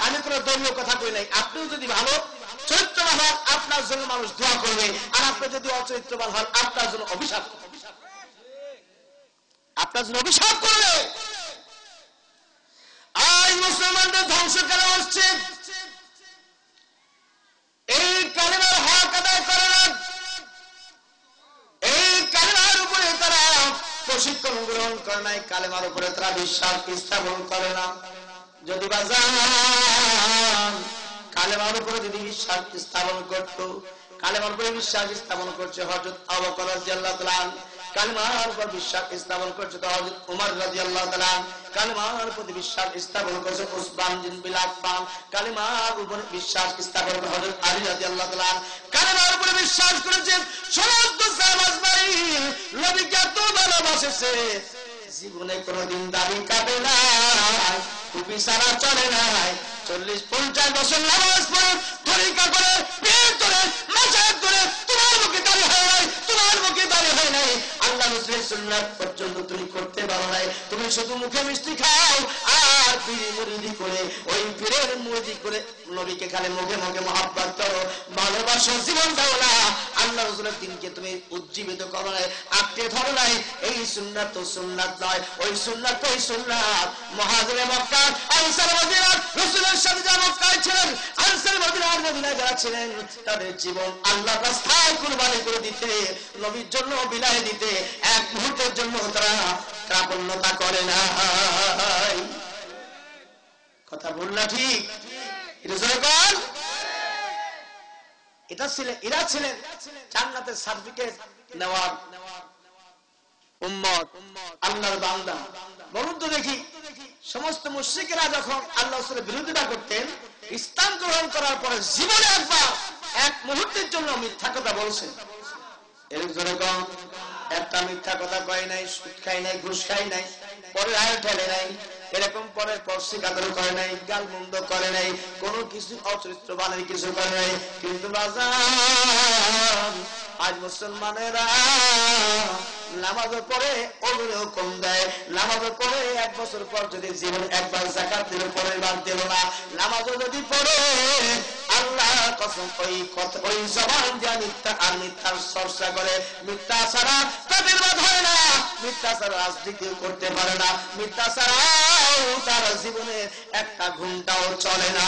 আমি কোনো দলীয় কথা কই নাই। আপনিও যদি ভালো চরিত্রবান হন, আপনার জন্য মানুষ দোয়া করবে, আর আপনি যদি অচরিত্রবান হন, আপনার জন্য অভিশাপ করবে, আপনার জন্য অভিশাপ করবে। আজ মুসলমানদের ধ্বংস কেন হচ্ছে? এই কালিমার হক আদায় করে না, এই কালিমার উপরে তারা প্রশিক্ষণ গ্রহণ করে নাই, কালিমার উপরে তারা বিশ্বাস স্থাপন করে না। যদি বাজান কালেমার উপরে যদি বিশ্বাস স্থাপন করতো, কালেমার উপরে বিশ্বাস স্থাপন করছে হযরত আবু বকর রাদিয়াল্লাহু তাআলা, কালেমার উপর বিশ্বাস স্থাপন করছে তো হযরত ওমর রাদিয়াল্লাহু তাআলা, কালেমার উপর বিশ্বাস স্থাপন করছে উসমান বিন আফফান, কালেমার উপর বিশ্বাস স্থাপন করে হযরত আলী রাদিয়াল্লাহু তাআলা, কালেমার উপর বিশ্বাস করেছে সমস্ত সাহাবাই। নবীকে এত ভালোবাসেছে, জীবনে কোনদিন দাড়ি কাটে নাই, টুপি ছাড়া চলে নাই, 40-50 বছর নামাজ পড়ে, তরিকা করে, বিয়ে করে, মাজার করে, তোমার মুখে দাড়ি হয় নাই, তোমার মুখে দাড়ি হয় নাই, আল্লাহ রাসূলের সুন্নাত পর্যন্ত তুমি করতে পারো নাই। তুমি শুধু মুখে মিষ্টি খাও আর বিড়ি মুরিদি করে, ওই পীরের মুরিদি করে নবীকে খালি মুখে মুখে মহব্বত করো, ভালোবাসো, জীবন দাও না, আল্লাহ রাসূলের দ্বীনকে তুমি উজ্জীবিত করো নাই, আঁকড়ে ধরো নাই। এই সুন্নাত তো সুন্নাত নয়, ওই সুন্নাত তো ওই সুন্নাত। মুহাজিরে মক্কা, আনসার মদিনা, রাসূলের সাথে যারা মক্কায় ছিলেন, আনসার মদিনার মদিনায় যারা ছিলেন, তাদের জীবন আল্লাহর রাস্তায় কুরবানি করে দিতে, নবীর জন্য বিলাই দিতে এক মুহূর্তের জন্য তারা কাপন্নতা করে না। কথা বল না ঠিক? এটা জয়গান। এরা ছিলেন জান্নাতের সার্টিফিকেট নেওয়ার উম্মত, আল্লাহর বান্দা। বলুন তো দেখি, সমস্ত মুশরিকেরা যখন আল্লাহ রাসূলের বিরোধিতা করতেন, ইসলাম গ্রহণ করার পরে জীবনে একবার এক মুহূর্তের জন্য মিথ্যা কথা বলছেন? এরকম একটা মিথ্যা কথা কয় নাই, সুদ খাই নাই, ঘুষ খাই নাই, পরে আয় ঠেলে নাই, এরকম পরে পরশি কাতর করে নাই, গাল মন্দ করে নাই, কোনো কিছু অচরিত্রবানের কিছু করে নাই। কিন্তু বাজার আজ মুসলমানেরা নামাজের পরে ওগুলো কম দেয়, নামাজের পরে 1 বছর পর যদি জীবন একবার যাকাত দিল, পরের বার দিল না, নামাজও যদি পড়ে আল্লাহ কসম ওই জবান দিয়ে মিথ্যা আর মিথ্যার চর্চা করে, মিথ্যা ছাড়া তাদের বাদ হয় না, মিথ্যা ছাড়া রাজনীতি করতে পারে না, মিথ্যা ছাড়াও তার জীবনে একটা ঘন্টাও চলে না,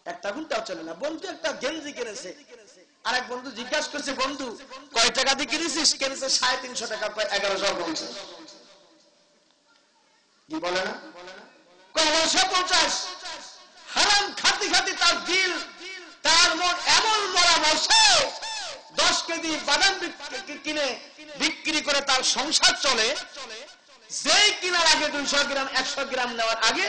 একটা ঘন্টাও চলে না। বন্ধু একটা গেঞ্জি কিনেছে, আরেক বন্ধু জিজ্ঞাসা করছে, বন্ধু কয় টাকা দিয়ে কিনেছিস? কিনেছে 350 টাকা, 1150। কি বলে না? 1150। হারাম খাতি খাতি তার দিল, তার মন এমন মরা বসে, 10 কেজি বাদাম কিনে বিক্রি করে তার সংসার চলে। যেই কিনার আগে 200 গ্রাম 100 গ্রাম নেওয়ার আগে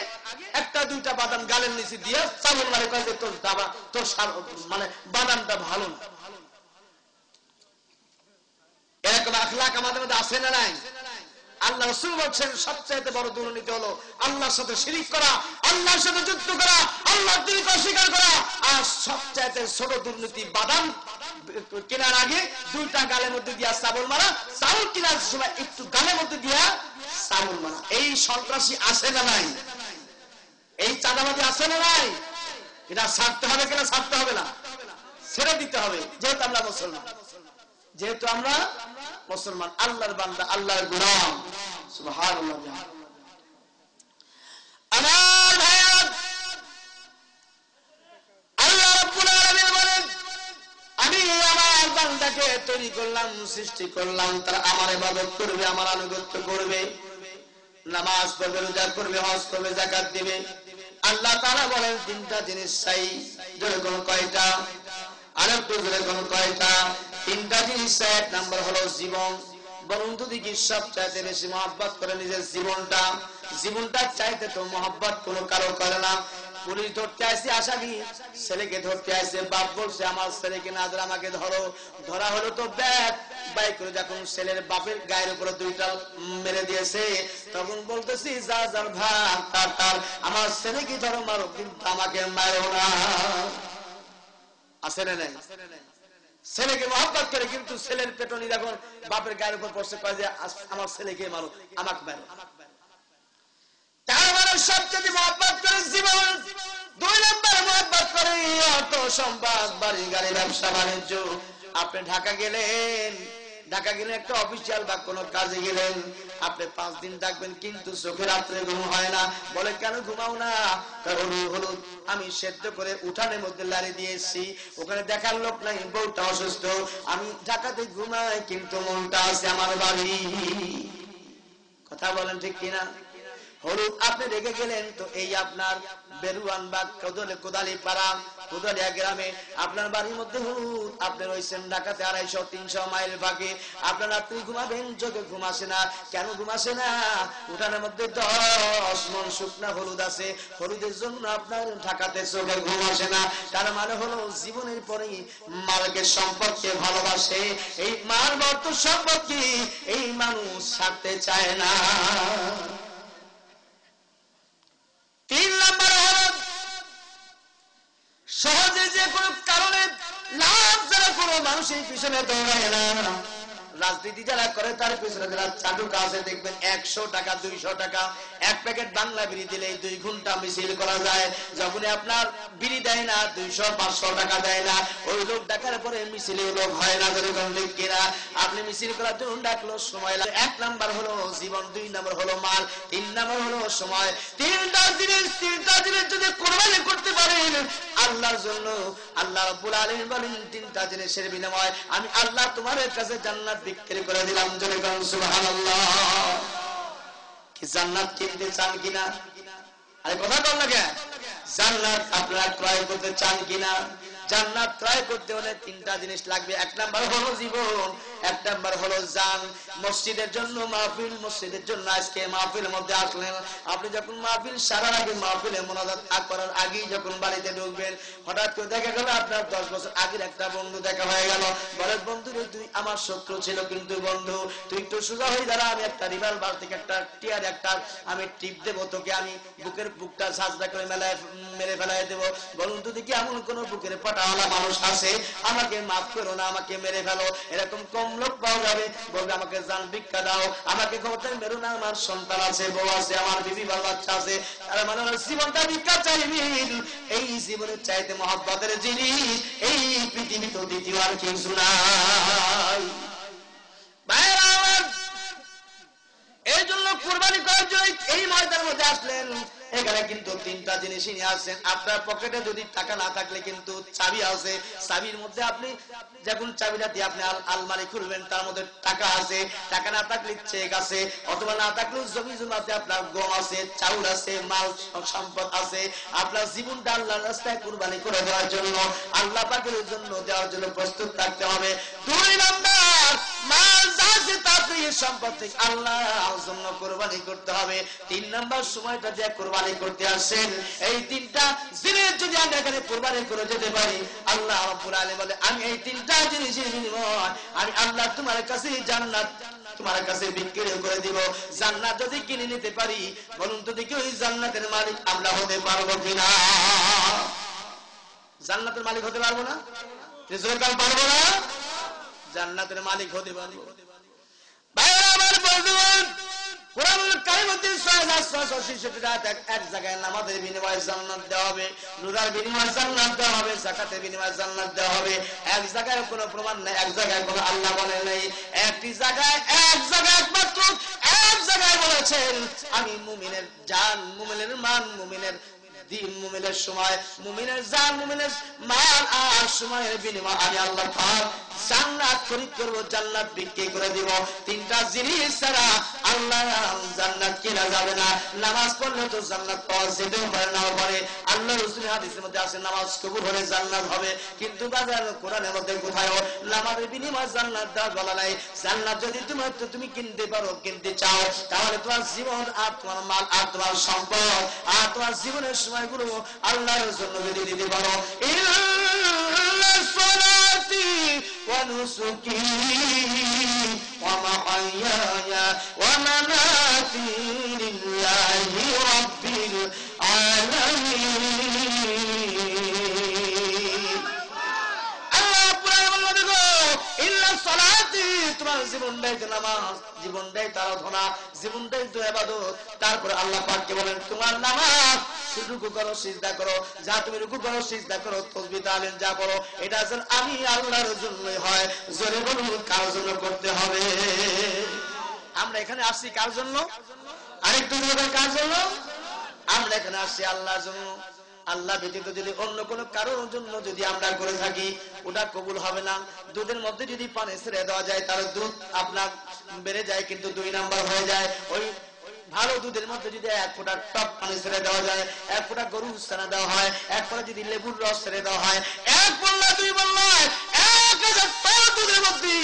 একটা দুইটা বাদাম গালের নিচে দিয়ে চাবল মারে কয় যে তোর দাবা তোর মানে বাদামটা ভালো না। এরকম আখলাক আমাদের মধ্যে আছে না নাই? আল্লাহ রাসূল বলেন সবচেয়ে বড় দুর্নীতি হলো আল্লাহর সাথে শিরিক করা, আল্লাহর সাথে যুদ্ধ করা, আল্লাহর দিনকে অস্বীকার করা। আর সবচেয়ে ছোট দুর্নীতি বাদাম কেনার আগে দুইটা গালের মধ্যে দিয়া চাবল মারা, চাউল কেনার সময় একটু গালের মধ্যে দিয়া চাবল মারা। এই সন্ত্রাসী আছে না নাই? এই চাঁদাবাজি আছে না নাই? এটা ছাড়তে হবে কিনা? ছাড়তে হবে না, ছেড়ে দিতে হবে। যেহেতু আমরা মুসলমান, যেহেতু আমরা মুসলমান, আল্লাহর বান্দা, আল্লাহর গোলাম। সুবহানাল্লাহ। আমার ভাইরা, আল্লাহ রাব্বুল আলামিন বলেন আমি আমার বান্দাকে তৈরি করলাম, সৃষ্টি করলাম, তারা আমার ইবাদত করবে, আমার আনুগত্য করবে, নামাজ পড়বে, রোজা করবে, হজ করবে, যাকাত দিবে। আল্লাহ তাআলা বলেন তিনটা জিনিস চাই। যেরকম কয়টা? আরেকটু যেরকম কয়টা? তিনটা জিনিস চাই। এক নাম্বার হলো জীবন। বন্ধু দিকে সবচাইতে বেশি মহব্বত করে নিজের জীবনটা। জীবনটা চাইতে তো মহব্বত কোনো কারো করে না। পুলিশ ধরতে আসছে আসামি, ছেলেকে ধরতে আসছে, বাপ বলছে আমার ছেলেকে না ধরে আমাকে ধরো। ধরা হলো তো ব্যাগ বাইক করে, যখন ছেলের বাপের গায়ের উপরে দুইটা মেরে দিয়েছে, তখন বলতেছি যা যার ভাগ তার, আমার ছেলেকে ধরো মারো, কিন্তু আমাকে মারো না। আছে না নাই? ছেলেকে মহব্বত করে, কিন্তু ছেলের পেটনি যখন বাপের গায়ের উপর পড়ছে, কয় যে আমার ছেলেকে মারো, আমাকে মারো। তার মানে সবচেয়ে মহব্বত করে জীবন। দুই নম্বর মহব্বত করে অর্থ সম্পদ, বাড়ি গাড়ি, ব্যবসা বাণিজ্য। আপনি ঢাকা গেলেন, ঢাকা গেলে একটা অফিসিয়াল বা কোনো কাজে গেলেন, আপনি 5 দিন থাকবেন, কিন্তু চোখে রাত্রে ঘুম হয় না। বলে কেন ঘুমাও না? কারণ হলো আমি সেদ্ধ করে উঠানের মধ্যে লাড়ি দিয়েছি, ওখানে দেখার লোক নাই, বউটা অসুস্থ, আমি ঢাকাতে ঘুমাই, কিন্তু মনটা আছে আমার বাড়ি। কথা বলেন ঠিক কিনা? হলুদ আপনি রেখে গেলেন, তো এই আপনার বেরুয়ান বা কোদালি পাড়া, কোদালিয়া গ্রামে আপনার বাড়ির মধ্যে হলুদ, আপনি রয়েছেন ঢাকাতে 250-300 মাইল ফাঁকে। আপনার আপনি ঘুমাবেন, চোখে ঘুম আসে না। কেন ঘুম আসে না? উঠানের মধ্যে 10 মণ শুকনা হলুদ আছে, হলুদের জন্য আপনার ঢাকাতে চোখে ঘুম আসে না। তার মানে হলো জীবনের পরেই মালকে সম্পদকে ভালোবাসে, এই মাল বর্ত সম্পত্তি এই মানুষ ছাড়তে চায় না। 3 নম্বর হলো সহজে যে কোনো কারণে লাভ যারা কোনো মানুষের পিছনে দৌড়ায় না। রাজনীতি যারা করে তার পিছনে যারা চাটুকা আছে, দেখবেন 100 টাকা 200 টাকা এক প্যাকেট বাংলা বিড়ি দিলে 2 ঘন্টা মিছিল করা যায়। যখন আপনার বিড়ি দেয় না, 200-500 টাকা দেয় না, ওই লোক ডাকার পরে মিছিলে লোক হয় না। যেরকম ঠিক কিনা? আপনি মিছিল করার জন্য ডাকলো, সময় লাগে। 1 নাম্বার হলো জীবন, 2 নাম্বার হলো মাল, 3 নাম্বার হলো সময়। তিনটা জিনিস যদি কোরবানি করতে পারেন আল্লাহর জন্য, আল্লাহ রাব্বুল আলামিন বলেন 3টা জিনিসের বিনিময়ে আমি আল্লাহ তোমাদের কাছে জান্নাত বিক্রি করে দিলাম। জোরে বলুন সুবহানাল্লাহ। কি জান্নাত কিনতে চান কিনা? আরে কথা বল না কেন? জান্নাত আপনারা ক্রয় করতে চান কিনা? জান্নাত ক্রয় করতে হলে 3টা জিনিস লাগবে। 1 নাম্বার হলো জীবন, 1 নাম্বার হলো জান। মসজিদের জন্য মাহফিল, মসজিদের জন্য আজকে মাহফিলের মধ্যে আসলেন, আপনি যখন মাহফিল সারার আগে, মাহফিলে মোনাজাত করার আগেই যখন বাড়িতে ঢুকবেন, হঠাৎ করে দেখা গেল আপনার 10 বছর আগের একটা বন্ধু দেখা হয়ে গেল। বলে বন্ধু রে, তুই আমার শত্রু ছিল, কিন্তু বন্ধু তুই একটু সোজা হয়ে দাঁড়া, আমি একটা রিভলভার থেকে একটা টিয়ার একটা আমি টিপ দেবো তোকে, আমি বুকটা সাজদা করে মেরে ফেলাই দেবো। বলুন তো দেখি এমন কোন বুকের পাটাওয়ালা মানুষ আছে? আমাকে মাফ করো না, আমাকে মেরে ফেলো। এরকম কম লোক পাওয়া যাবে। বলবে আমাকে জান ভিক্ষা দাও, আমাকে ক্ষমতায় মেরো না, আমার সন্তান আছে, বউ আছে, আমার বিবি বাচ্চা আছে। তার মানে জীবনটা ভিক্ষা চাইবি। এই জীবনের চাইতে মহব্বতের জিনিস এই পৃথিবীতে দ্বিতীয় আর কিছু নাই। এই জন্য কুরবানি করার জন্য এই ময়দানের মধ্যে আসলেন। এখানে কিন্তু 3টা জিনিসই নিয়ে আসছেন। আপনার পকেটে যদি টাকা না থাকলে কিন্তু চাবি আছে, চাবির মধ্যে আপনি যখন চাবিটা দিয়ে আপনি আলমারি খুলবেন, তার মধ্যে টাকা আছে। টাকা না থাকলে চেক আছে, অথবা না থাকলেও জমি জমাতে আপনার গম আছে, চাউল আছে, মাল সম্পদ আছে। আপনার জীবনটা আল্লাহর রাস্তায় কুরবানি করে দেওয়ার জন্য, আল্লাহ পাকের জন্য দেওয়ার জন্য প্রস্তুত থাকতে হবে। 2 নাম্বার মাল আছে তাকে সম্পদ থেকে আল্লাহর জন্য কুরবানি করতে হবে। 3 নাম্বার সময়টা যে কুরবানি করতে আসেন, এই 3টা জিনিস যদি আমরা এখানে কুরবানি করে যেতে পারি, আল্লাহ রাব্বুল আলামিন বলে আমি এই 3টা জিনিসের বিনিময়ে আমি আল্লাহ তোমার কাছে জান্নাত তোমার কাছে বিক্রি করে দিব। জান্নাত যদি কিনে নিতে পারি, বলুন তো দেখি ওই জান্নাতের মালিক আমরা হতে পারবো কিনা? জান্নাতের মালিক হতে পারবো না? রিজওয়ান পারবো না? জান্নাতের মালিক হতে পারবো। ভাইরা আমার বন্ধুগণ, কোরআনুল কারীমের 666 এক জায়গায় নামাজের বিনিময়ে জান্নাত দেওয়া হবে, রোজার বিনিময়ে জান্নাত দেওয়া হবে, যাকাতের বিনিময়ে জান্নাত দেওয়া হবে। এক জায়গায় কোনো প্রমাণ নাই, এক জায়গায় কোনো আল্লাহ বলে নাই। একটি জায়গায় একমাত্র এক জায়গায় বলেছেন আমি মুমিনের জান, মুমিনের মান, মুমিনের দিন, মুমিনের সময়, মুমিনের জান, মুমিনের মাল আর সময়ের বিনিময়ে আমি আল্লাহ পাক জান্নাত খরিদ করব, জান্নাত বিক্রি করে দিব। 3টা জিনিস ছাড়া আল্লাহ জান্নাত কেনা যাবে না। নামাজ পড়লে তো জান্নাত পাওয়া যেতেও পারে, নাও পারে। আল্লাহ রাসূলের হাদিসের মধ্যে আছে নামাজ কবুল হলে জান্নাত হবে, কিন্তু বাজার কোরআনের মধ্যে কোথাও নামাজের বিনিময়ে জান্নাত দেওয়া বলা নাই। জান্নাত যদি তুমি কিনতে পারো, কিনতে চাও, তাহলে তোমার জীবন আর তোমার মাল আর তোমার সম্পদ আর তোমার জীবনের সময়গুলো আল্লাহর জন্য যদি দিতে পারো, ونسكي ومحياي ومماتي لله رب العالمين। তোমার জীবনটাই নামাজ, জীবনটাই আরাধনা, জীবনটাই ইবাদত। তারপরে আল্লাহ পাককে বলেন তোমার নামাজ রুকু করো, সিজদা করো, যা তুমি রুকু করো, সিজদা করো, তাসবিহ তাহলিল যা পড়ো, এটা যেন আমি আল্লাহর জন্যই হয়। জোরে বলুন কার জন্য করতে হবে? আমরা এখানে আসছি কার জন্য? আরেকটু বলবেন কার জন্য? আমরা এখানে আসছি আল্লাহর জন্য। আল্লাহ ব্যতীত যদি অন্য কোনো কারোর জন্য যদি আমরা করে থাকি, ওটা কবুল হবে না। দুধের মধ্যে যদি পানি ছেড়ে দেওয়া যায়, তার দুধ আপনার বেড়ে যায়, কিন্তু 2 নাম্বার হয়ে যায়। ওই ভালো দুধের মধ্যে যদি 1 ফোঁটা টক পানি ছেড়ে দেওয়া যায়, 1 ফোঁটা গরুর ছানা দেওয়া হয়, 1 ফোঁটা যদি লেবুর রস ছেড়ে দেওয়া হয়, 1 বললা 2 বললা 1000 টন দুধের মধ্যে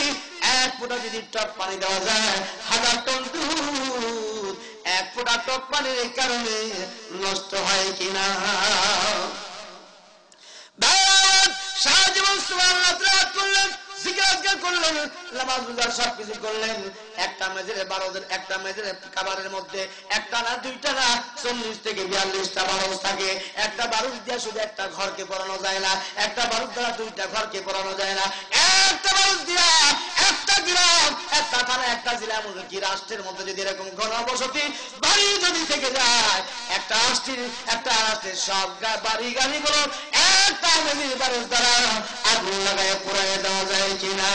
1 ফোঁটা যদি টক পানি দেওয়া যায়, 1000 টন দুধ 1 ফোঁটা টক পানির কারণে নষ্ট হয় কিনা? সারা জীবন সুবহানাল্লাহ করলেন, জিকির করলেন, নামাজ রোজা সবকিছু করলেন, একটা মেজের 12 একটা মেজের খাবারের মধ্যে একটা না 2টা না 40 থেকে 42টা বারুদ থাকে। একটা বারুদ দিয়ে শুধু একটা ঘরকে পড়ানো যায় না, একটা বারুদ দ্বারা 2টা ঘরকে পড়ানো যায় না। একটা বারুদ দিয়া একটা গ্রাম, একটা থানা, একটা জেলা, এমনকি রাষ্ট্রের মধ্যে যদি এরকম ঘনবসতি বাড়ি যদি থেকে যায়, একটা রাষ্ট্রের সব বাড়ি গাড়িগুলো একটা মেজির বারুদ দ্বারা আগুন লাগায় পুড়ায় দেওয়া যায় কিনা?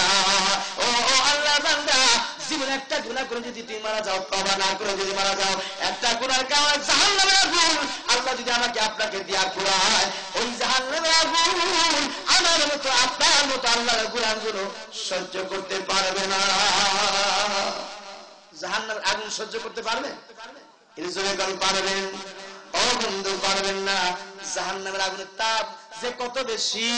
ও আল্লাহ বান্দা, জীবনে একটা গুনাহ করে যদি তুমি মারা যাও, তওবা না করে যদি মারা যাও, একটা গুনার কারণে জাহান্নামের আগুন আল্লাহ যদি আমাকে আপনাকে দিয়া পুড়ায়, ওই জাহান্নামের আগুন আমার মতো আপনার মতো আল্লাহর গুনাহগুলো সহ্য করতে পারবে না। জাহান্নামের আগুন সহ্য করতে পারবেন? এই জন্য কোন পারবেন? ও বন্ধু পারবেন না। জাহান্নামের আগুনের তাপ যে কত বেশি,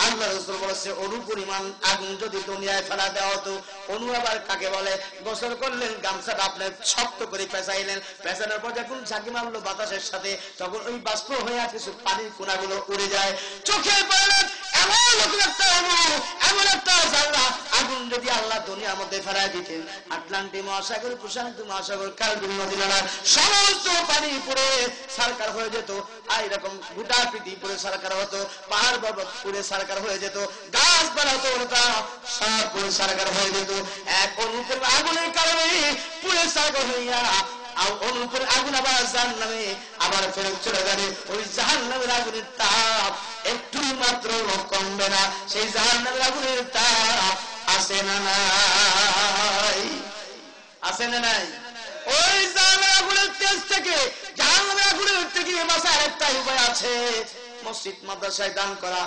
আল্লাহ রাসূল বলেছে অনু পরিমাণ আগুন যদি দুনিয়ায় ফেলা দেওয়া হতো। অনু আবার কাকে বলে? গোসল করলেন, গামছাটা আপনি শক্ত করে পেঁচাইলেন, পেঁচানোর পর যখন ঝাঁকি মারলো বাতাসের সাথে, তখন ওই বাষ্প হয়ে কিছু পানির কোনাগুলো উড়ে যায়। চোখে পড়লেন এমন একটা জ্বালা আগুন যদি আল্লাহ দুনিয়ার মধ্যে ফেরায় দিতেন, আটলান্টিক মহাসাগর, প্রশান্ত মহাসাগর, কার্বন নদী নালা সমস্ত পানি পুড়ে সারকার হয়ে যেত। আর এরকম গোটা পৃথিবী পুড়ে সারকার হতো, পাহাড় পর্বত পুড়ে সারকার হয়ে যেত, গাছপালা হতো সব পুড়ে সারকার হয়ে যেত। এক অনুপের আগুনের কারণে পুড়ে সারকার হইয়া অনুপের আগুন আবার জাহান্নামে আবার ফেরত চলে যাবে। ওই জাহান্নামের আগুনের তাপ একটু মাত্র কমবে না। সেই জাহান্নামের আগুনের তাপ আছে না নাই? আছে না নাই? ওই জাহান্নামের আগুনের তেজ থেকে, জাহান্নামের আগুনের থেকে বাঁচার একটা উপায় আছে, মসজিদ মাদ্রাসায় দান করা,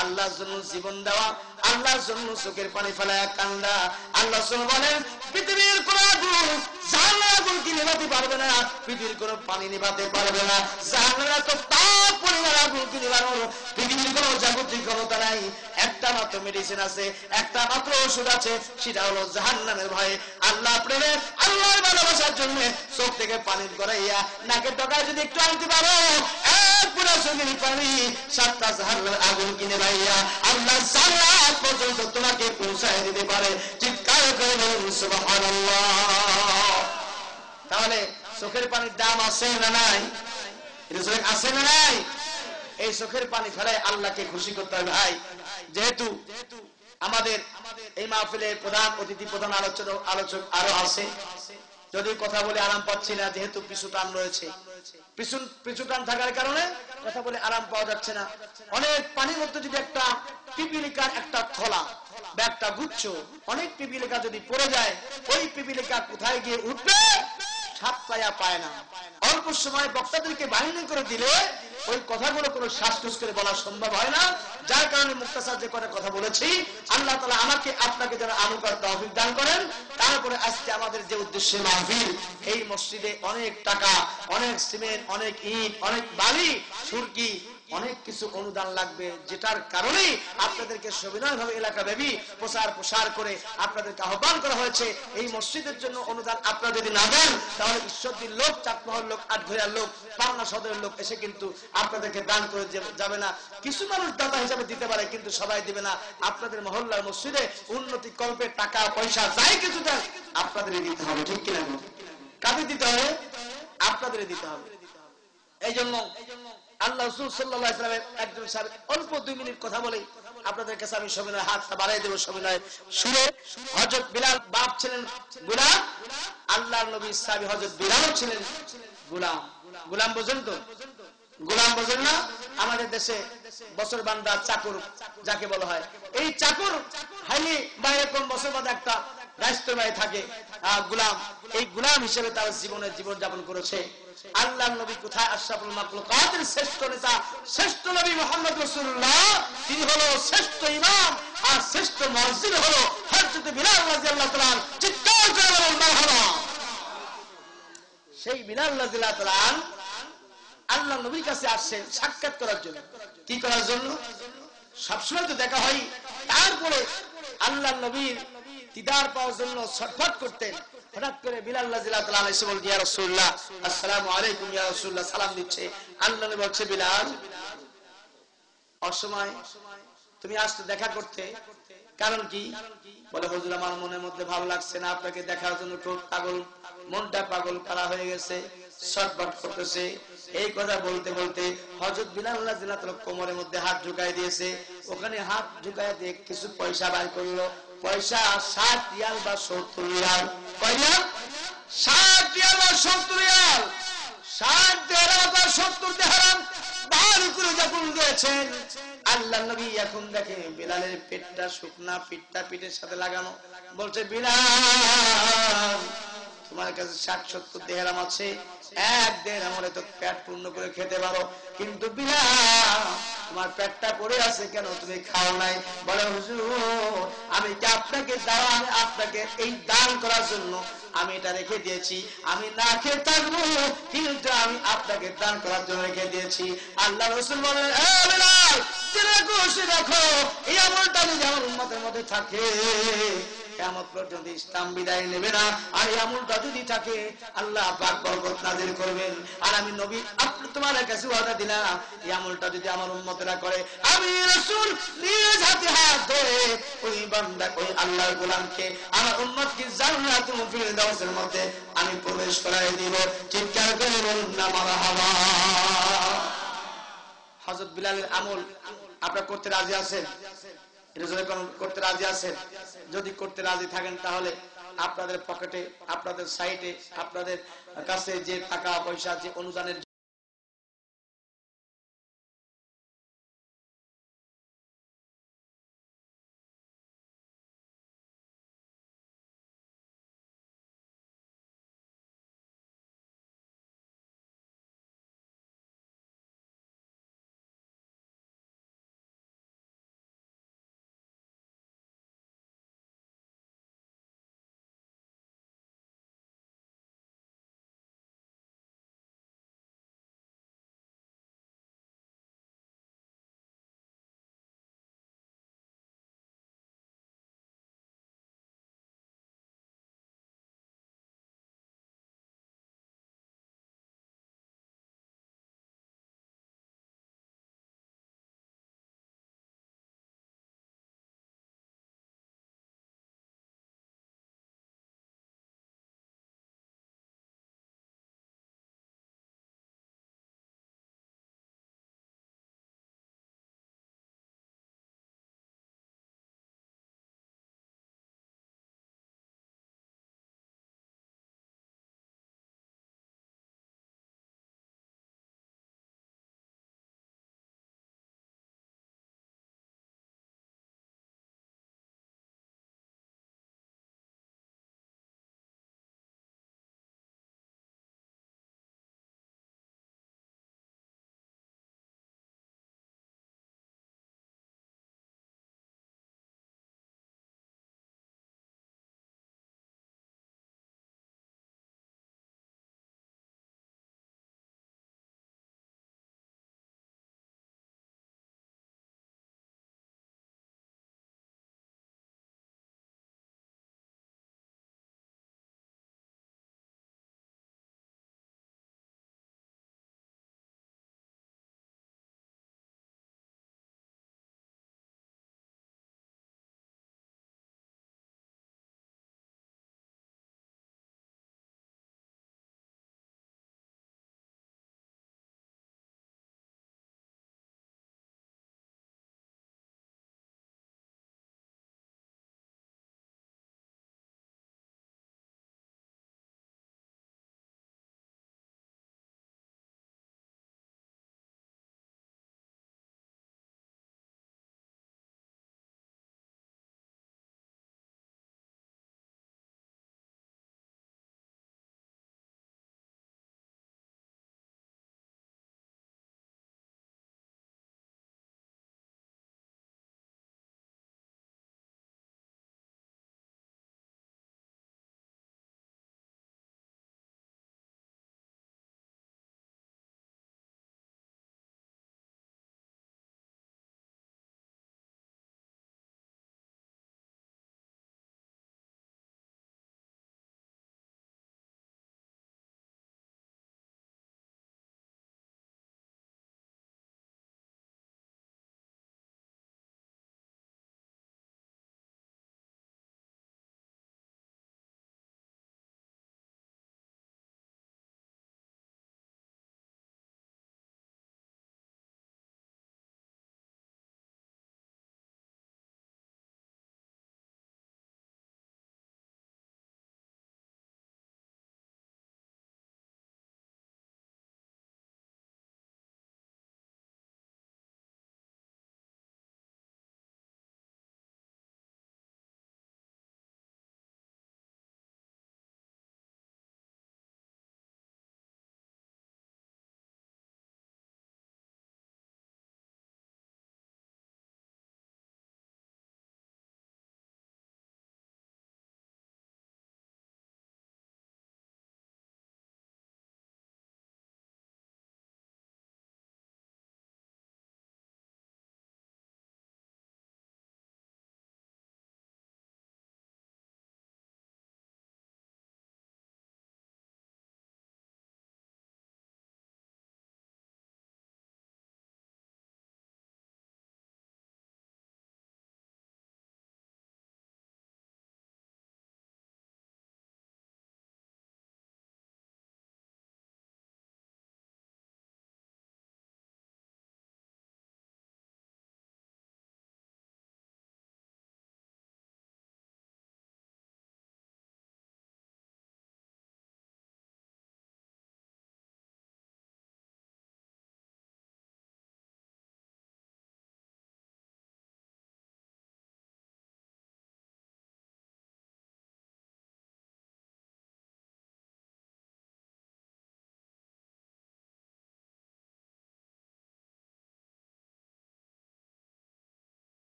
আল্লাহর জন্য জীবন দেওয়া, আল্লাহর জন্য চোখের পানি ফেলায়া কান্দা। আল্লাহ সুবহানাহু বলেন পৃথিবীর কোন আগুন জাহান্নামের আগুন কি নেভাতে পারবে না, পৃথিবীর কোন পানি নেভাতে পারবে না। জাহান্নামের তো তাপ পরিমাণ আগুন কি নেভানোর পৃথিবীর কোন জাগতিক ক্ষমতা নাই। একটা মাত্র মেডিসিন আছে, একটা মাত্র ওষুধ আছে, সেটা হলো জাহান্নামের ভয়ে। আল্লাহ প্রেমে, আল্লাহর ভালোবাসার জন্য চোখ থেকে পানি গড়াইয়া নাকের ডগায় যদি একটু আনতে পারো, এক পুরো চোখের পানি 7টা জাহান্নামের আগুন কিনে ভাইয়া আল্লাহ জান্নাত পর্যন্ত তোমাকে পৌঁছায় দিতে পারে। চিৎকার করে বলুন সুবহানাল্লাহ। তাহলে চোখের পানির দাম আছে না নাই? আছে না নাই? এই চোখের পানি ফেলায় আল্লাহকে খুশি করতে হবে ভাই। যেহেতু আমাদের এই মাহফিলের প্রধান অতিথি, প্রধান আলোচক আরো আছে, যদি কথা বলে আরাম পাচ্ছি না, যেহেতু পিছু টান রয়েছে, পিছু টান থাকার কারণে কথা বলে আরাম পাওয়া যাচ্ছে না। অনেক পানির মধ্যে যদি একটা পিপিলিকার একটা থলা বা একটা গুচ্ছ, অনেক পিপিলিকা যদি পড়ে যায়, ওই পিপিলিকা কোথায় গিয়ে উঠবে সাত পায়া পায় না। অল্প সময় বক্তাদেরকে বাহিনী করে দিলে ওই কথাগুলো কোনো শ্বাস করে বলা সম্ভব হয় না। যার কারণে মুক্তাসার যে কথা বলেছি, আল্লাহ তাআলা আমাকে আপনাকে যারা আমল তৌফিক দান করেন। তারপরে আজকে আমাদের যে উদ্দেশ্যে মাহফিল, এই মসজিদে অনেক টাকা, অনেক সিমেন্ট, অনেক ইট, অনেক বালি, সুরকি, অনেক কিছু অনুদান লাগবে, যেটার কারণে আপনাদেরকে সবিনয় ভাবে এলাকাব্যাপী প্রসার করে আপনাদেরকে আহ্বান করা হয়েছে। এই মসজিদের জন্য অনুদান আপনারা যদি না দেন, তাহলে ঈশ্বরদীর লোক, চাটমোহর লোক, আটঘরিয়ার লোক, পাবনা সদরের লোক এসে কিন্তু আপনাদেরকে দান করে যাবে না। কিছু মানুষ দাতা হিসাবে দিতে পারে, কিন্তু সবাই দিবে না। আপনাদের মহল্লার মসজিদে উন্নতি কল্পে টাকা পয়সা যাই কিছু দেন, আপনাদেরই দিতে হবে। ঠিক কিনা? কাদের দিতে হবে? আপনাদেরই দিতে হবে। এই জন্য আল্লাহ রাসূল সাল্লাল্লাহু আলাইহি ওয়াসাল্লামের একজন সাহাবী অল্প 2 মিনিট কথা বলে আপনাদের কাছে আমি সবিনয় হাতটা বাড়াই দেব। সবিনয় শুনে হযরত বিলাল বাপ ছিলেন গোলাম, আল্লাহর নবীর সাহাবী হযরত বিলালও ছিলেন গোলাম। গোলাম বোঝেন তো? গোলাম বোঝেন না? আমাদের দেশে বছর বান্দা চাকর যাকে বলা হয়, এই চাকর হাইলি বা এরকম বছর বান্দা একটা রাষ্ট্রবাহী থাকে গোলাম। এই গোলাম হিসেবে তার জীবন যাপন করেছে। আল্লাহর নবী কোথায়? আশরাফুল মাখলুকাতের শ্রেষ্ঠ নেতা, শ্রেষ্ঠ নবী মুহাম্মদ রাসূলুল্লাহ, তিনি হলো শ্রেষ্ঠ ইমাম, আর শ্রেষ্ঠ মুয়াজ্জিন হলো হযরত বিলাল রাদিয়াল্লাহু তাআলা। চিৎকার করে বলুন মারহাবা। সেই বিলাল রাদিয়াল্লাহু তাআলা আল্লাহর নবীর কাছে আসছেন সাক্ষাৎ করার জন্য। কি করার জন্য? সবসময় তো দেখা হয়, তারপরে আল্লাহর নবীর দিদার পাওয়ার জন্য ছটফট করতেন। হঠাৎ করে বিলাল রাদিয়াল্লাহু তাআলা এসে বললেন, ইয়া রাসূলুল্লাহ, আসসালামু আলাইকুম ইয়া রাসূলুল্লাহ, সালাম দিচ্ছে। আল্লাহ নবী বলছে, বিলাল, অসময় তুমি আসতে দেখা করতে, কারণ কি? বলে, হুজুর আমার মনের মধ্যে ভালো লাগছে না, আপনাকে দেখার জন্য ঠোঁট পাগল, মনটা পাগল করা হয়ে গেছে, ছটফট করতেছে। এই কথা বলতে বলতে হযরত বিলাল রাদিয়াল্লাহু তাআলা কোমরের মধ্যে হাত ঢুকাই দিয়েছে। ওখানে হাত ঢুকায় দিয়ে কিছু পয়সা বাইর করলো। পয়সা 60 রিয়াল বা 70 রিয়াল। কয়টা? 60 রিয়াল বা 70 রিয়াল। 60 দিরহাম বা 70 দিরহাম বার করে যখন দিয়েছেন, আল্লাহর নবী এখন দেখে বিলালের পেটটা শুকনা, পিঠটা পিঠের সাথে লাগানো। বলছে, বিলাল, তোমার কাছে 60-70 দিরহাম আছে, এক দিরহাম হলে তো পেট পূর্ণ করে খেতে পারো, কিন্তু বিলাল তোমার পেটটা পড়ে আছে কেন? তুমি খাও নাই। বলে, হুজুর, আমি কি আপনাকে দেওয়া, আমি আপনাকে এই দান করার জন্য আমি এটা রেখে দিয়েছি। আমি না খেয়ে থাকবো, কিন্তু আমি আপনাকে দান করার জন্য রেখে দিয়েছি। আল্লাহ রাসূল বলেন, এ বিলাল, দেখো এই আমলটা যদি আমার উম্মতের মধ্যে থাকে, কিয়ামত পর্যন্ত ইসলাম বিদায় নেবে না। আর এই আমলটা যদি থাকে, আল্লাহ পাক বরকত নাযিল করবেন। আর আমি নবী আপনি তোমার কাছে ওয়াদা দিলাম, এই আমলটা যদি আমার উম্মতেরা করে, আমি রাসূল নিজ হাতে হাত ধরে ওই বান্দা, ওই আল্লাহর গোলামকে, আমার উম্মতকে জান্নাতুল ফিরদাউসের মধ্যে আমি প্রবেশ করায় দিব। চিৎকার করে বলুন না মারহাবা। হযরত বিলালের আমল আপনারা করতে রাজি আছেন? এটা যদি করতে রাজি আছেন, যদি করতে রাজি থাকেন, তাহলে আপনাদের পকেটে, আপনাদের সাইটে, আপনাদের কাছে যে টাকা পয়সা, যে অনুদানের